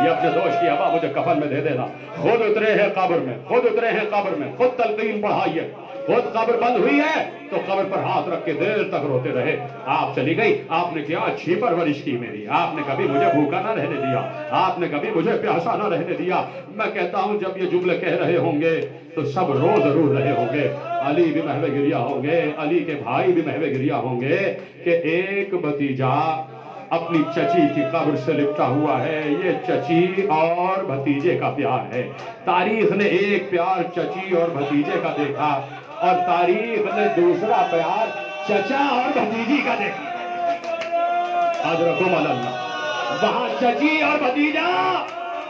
یہ اپنے دوست کی ابا مجھے کفن میں دے دینا۔ خود اترے ہیں قبر میں، خود اترے ہیں قبر میں، خود تلقین پڑھائیے، خود قبر بند ہوئی ہے تو قبر پر ہاتھ رکھ کے دیر تک روتے رہے. آپ چلی گئی, آپ نے کیا اچھی پرورش کی میری, آپ نے کبھی مجھے بھوکا نہ رہنے دیا, آپ نے کبھی مجھے پیاسا نہ رہنے دیا. میں کہتا ہوں جب یہ جملے کہہ رہے ہوں گے تو سب رو ضرور رہے ہوں گے. علی بھی محو گریہ ہوں گے, علی کے بھائی بھی محو گریہ ہوں گے کہ ایک بھتیجا اپنی چچی کی قبر سے لپٹا ہوا ہے. یہ چچی اور بھتیجے کا پیار ہے. تاریخ نے ایک پیار چچی اور بھتیجے کا دیکھا, اور تاریخ نے دوسرا پیار چچا اور بھتیجی کا دیکھا. اجرکم اللہ. وہاں چچی اور بھتیجا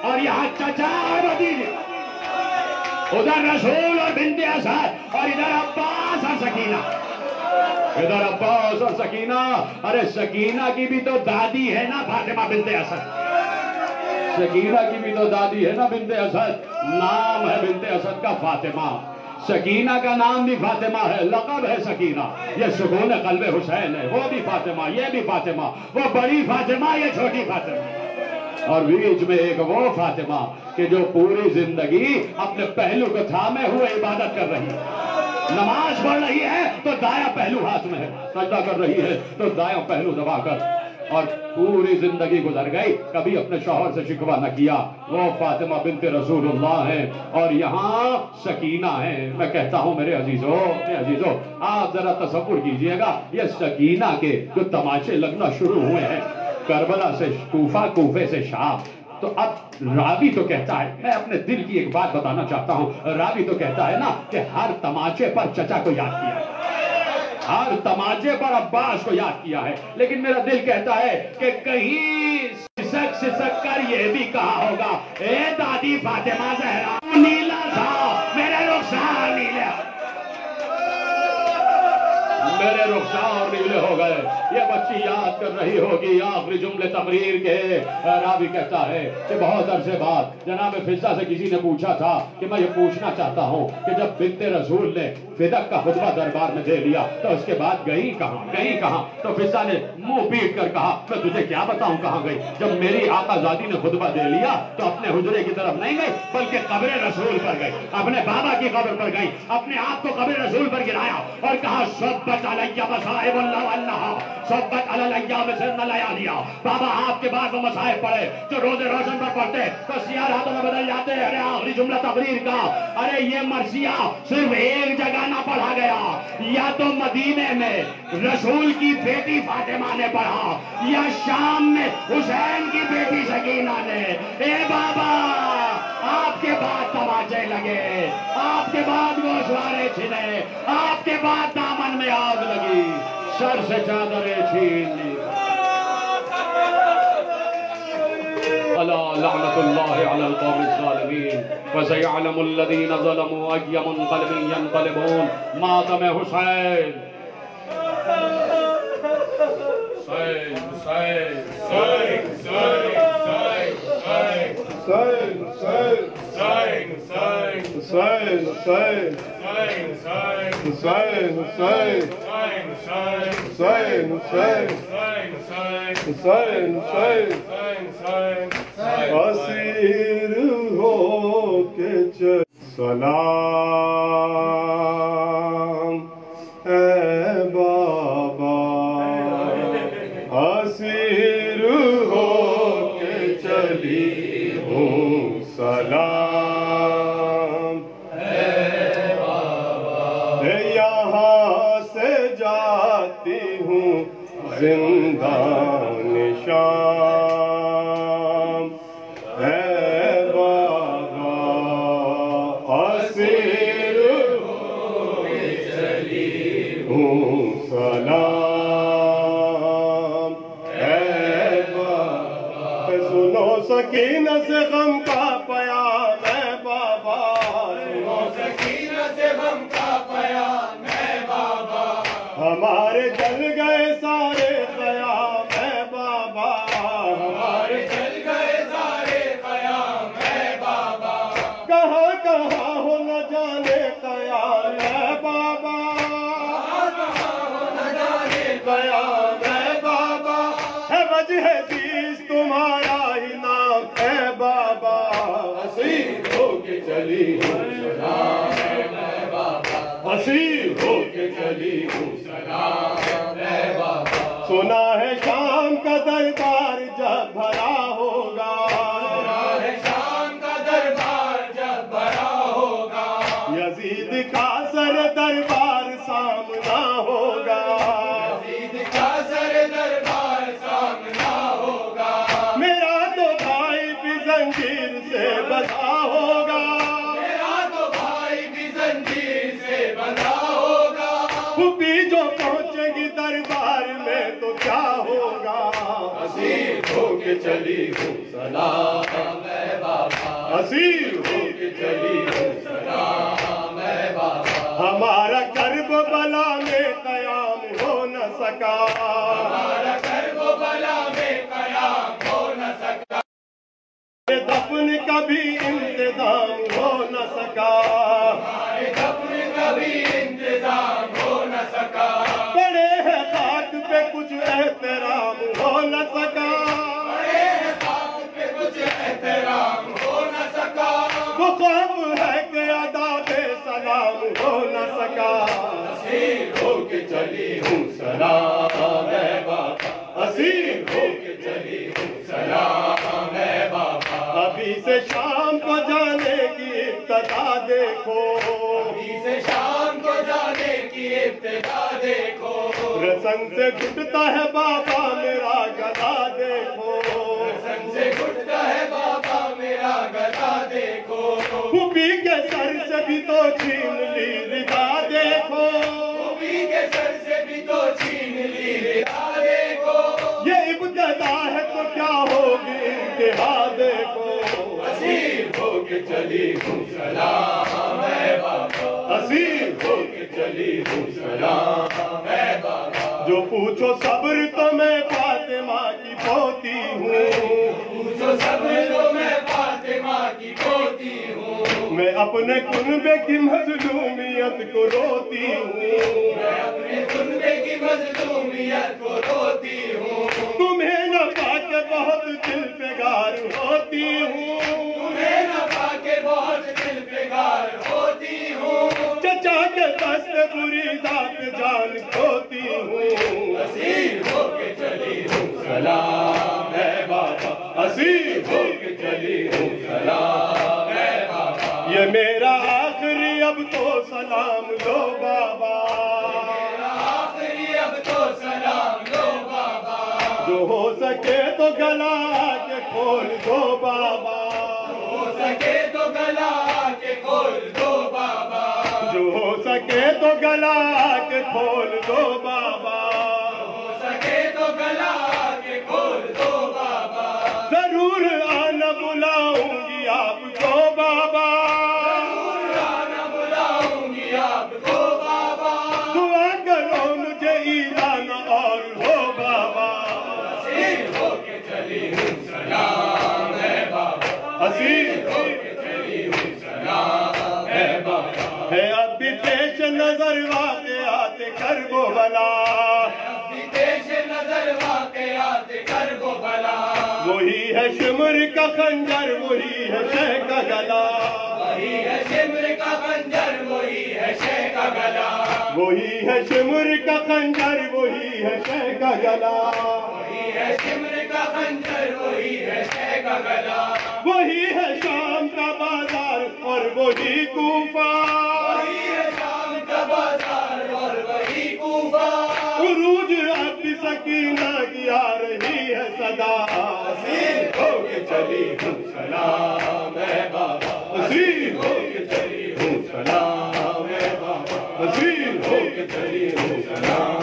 اور یہاں چچا اور بھتیجے. ادھر رسول اور بنت اسد اور ادھر عباس اور سکینہ. ادھر عباس اور سکینہ. ارے سکینہ کی بھی تو دادی ہے نا فاطمہ بنت اسد. سکینہ کی بھی تو دادی ہے نا بنت اسد. نام ہے بنت اسد کا فاطمہ. سکینہ کا نام بھی فاطمہ ہے, لقب ہے سکینہ. یہ سکون قلب حسین ہے. وہ بھی فاطمہ, یہ بھی فاطمہ. وہ بڑی فاطمہ, یہ چھوٹی فاطمہ. اور بیچ میں ایک وہ فاطمہ کہ جو پوری زندگی اپنے پہلو کو تھامے ہوئے عبادت کر رہی ہے. نماز پڑھ رہی ہے تو دایاں پہلو ہاتھ میں ہے, سجدہ کر رہی ہے تو دایاں پہلو دبا کر, اور پوری زندگی گزر گئی, کبھی اپنے شوہر سے شکوہ نہ کیا. وہ فاطمہ بنت رسول اللہ ہے, اور یہاں سکینہ ہے. میں کہتا ہوں میرے عزیزو, آپ ذرا تصور کیجئے گا, یہ سکینہ کے جو تماچے لگنا شروع ہوئے ہیں کربلا سے کوفہ, کوفے سے شام, تو اب راوی تو کہتا ہے, میں اپنے دل کی ایک بات بتانا چاہتا ہوں, راوی تو کہتا ہے نا کہ ہر تماچے پر چچا کو یاد کیا ہے, ہر تماچے پر عباس کو یاد کیا ہے. لیکن میرا دل کہتا ہے کہ کہیں سسک کر یہ بھی کہا ہوگا, اے دادی فاطمہ زہرا نیلا تھا میرے رخسار نیلے, میرے رخسار نیلے ہو گئے. یہ بچی یاد کر رہی ہوگی. آخری جملے تقریر کے راوی کہتا ہے کہ بہت عرصے بعد جناب فضہ سے کسی نے پوچھا تھا کہ میں یہ پوچھنا چاہتا ہوں کہ جب بنت رسول نے فدق کا خطبہ دربار میں دے لیا تو اس کے بعد گئی کہاں. تو فضہ نے منہ پیٹ کر کہا, میں تجھے کیا بتاؤں کہاں گئی. جب میری آقا زادی نے خطبہ دے لیا تو اپنے حجرے کی طرف نہیں گئی, بلکہ قبر رسول پر گئی, اپنے بابا کی قبر پر گئی, اپنے آپ کو قبر رسول پر گرایا اور کہا صبت علیہ مصائب اللہ والنہا, صبت علی الایام سن لیالیا. بابا آپ کے بعد وہ مصائب پڑے جو روز روشن پر پڑھتے تو سیاہ راتوں میں بدل جاتے. ارے آخری جملہ تقریر کا, ارے یہ مرثیہ صرف ایک جگہ نہ پڑھا گیا, یا تو مدینے میں رسول کی بیٹی فاطمہ نے پڑھا, یا شام میں حسین کی بیٹی سکینہ نے. اے بابا آپ کے بعد تماچے لگے, آپ کے بعد گوشوارے چھنے, آپ کے بعد دامن میں آگ لگی, سر سے چادریں چھین لی. الا لعنت اللہ علی القوم الظالمین وسيعلم الذين ظلموا اي منقلب ينقلبون. ماتم حسین. اسیر ہو کے چل سلام اے بابا, اسیر ہو کے چلی ہوں سلام اے بابا, یہاں سے جاتی ہوں زندان شام اے بابا, اسیر ہو کے چلی ہوں سلام اے بابا. سنو سکینہ سے غم کا پیام اے بابا, سنو سکینہ سے غم کا پیام اے بابا, ہمارے جل گئے سارے قیام اے بابا, ہمارے جل گئے سارے قیام اے بابا, کہاں کہاں ہو نہ جانے قیام اے بابا, کہاں ہو نہ جانے قیام اے بابا, ہے وجہ زیست تمہارا ہی نام اے بابا, اسیر ہو کے چلی ہوں سلام اے بابا. سنا ہے شام کا دربار جب بھرا ہوگا, سنا ہے شام کا دربار جب بھرا ہوگا, یزید کا سر دربار سامنا ہوگا, یزید کا سر دربار سامنا ہوگا, میرا تو بھائی بھی زنجیر سے بندھا ہوگا, میرا تو بھائی بھی زنجیر سے بندھا ہوگا, پھوپھی جو پہنچے گی دربار میں تو کیا ہوگا, اسیر ہو کے چلی ہوں سلام اے بابا, اسیر ہو کے چلی ہوں سلام اے بابا. ہمارا کرب بلا میں قیام ہو نہ سکا, ہمارا کرب بلا میں قیام ہو نہ سکا, دفن کا بھی انتظام ہو نہ سکا, ہمارے دفن کا بھی انتظام ہو نہ سکا, پڑے ہیں خاک پہ کچھ احترام ہو نہ سکا, پڑے ہیں خاک پہ کچھ احترام ہو نہ سکا, وہ خوف ہے کہ آداب سلام ہو نہ سکا, اسیر ہو کے چلی ہوں سلام اے بابا, اسیر ہو کے چلی ہوں سلام اے بابا. ابھی سے شام کو جانے کی ابتدا دیکھو, ابھی سے شام کو جانے کی ابتدا دیکھو, رسن سے گھٹتا ہے بابا میرا گلا دیکھو, رسن سے گھٹتا ہے بابا میرا گلا دیکھو, پھوپھی کے سر سے بھی تو چھین لی ردا دیکھو, پھوپھی کے سر سے بھی تو چھین لی ردا دیکھو, یہ ابتدا ہے تو کیا ہوگی انتہا دیکھو, اسیر ہو کے چلی ہوں سلام اے بابا, اسیر ہو کے چلی ہوں سلام اے بابا. جو پوچھو صبر تو میں فاطمہ کی پوتی ہوں, پوچھو صبر تو میں فاطمہ کی پوتی ہوں, میں اپنے کنبے کی مظلومیت کو روتی ہوں, میں اپنے کنبے کی مظلومیت کو روتی ہوں, تمہیں نہ پا کے بہت دل پگار ہوتی ہوں, تمہیں نہ پا کے بہت دل پگار ہوتی ہوں, چچا کے دست بری داغ جان کھوتی ہوں, اسیر ہو کے چلی ہوں سلام اے بابا, اسیر ہو کے چلی ہوں سلام اے بابا. یہ میرا آخری اب تو سلام لو بابا, میرا آخری اب تو سلام لو بابا, جو ہو سکے تو گلا کے کھول دو بابا, جو ہو سکے تو گلا کے کھول دو بابا, جو ہو سکے تو گلا کے کھول دو بابا, جو ہو سکے تو گلا کے کھول دو بابا. ضرور آنا بلاؤں گی آپ کو بابا, ضرور آنا بلاؤں گی آپ کو بابا, دعا کرو مجھے ایران اور ہو بابا, اسیر ہو کے چلی ہوں سلام اے بابا, اسیر ہو کے چلی ہوں سلام اے بابا. ہے اب بھی پیش نظر واقعات کربلا, اب بھی پیش نظر واقعات کربلا, وہی ہے شمر کا خنجر وہی ہے شہ کا گلا, وہی ہے شمر کا خنجر وہی ہے شہ کا گلا, وہی ہے شمر کا خنجر وہی ہے شہ کا گلا, وہی ہے شمر کا خنجر وہی ہے شہ کا گلا, وہی ہے شام کا بازار اور وہی کوفہ, وہی ہے شام کا بازار اور وہی کوفہ, عروج اب بھی سکینہ کی آ رہی ہے صدا, اسیر ہو کے چلی ہوں سلام اے بابا, اسیر ہو کے چلی ہوں سلام اے بابا, اسیر ہو کے چلی ہوں سلام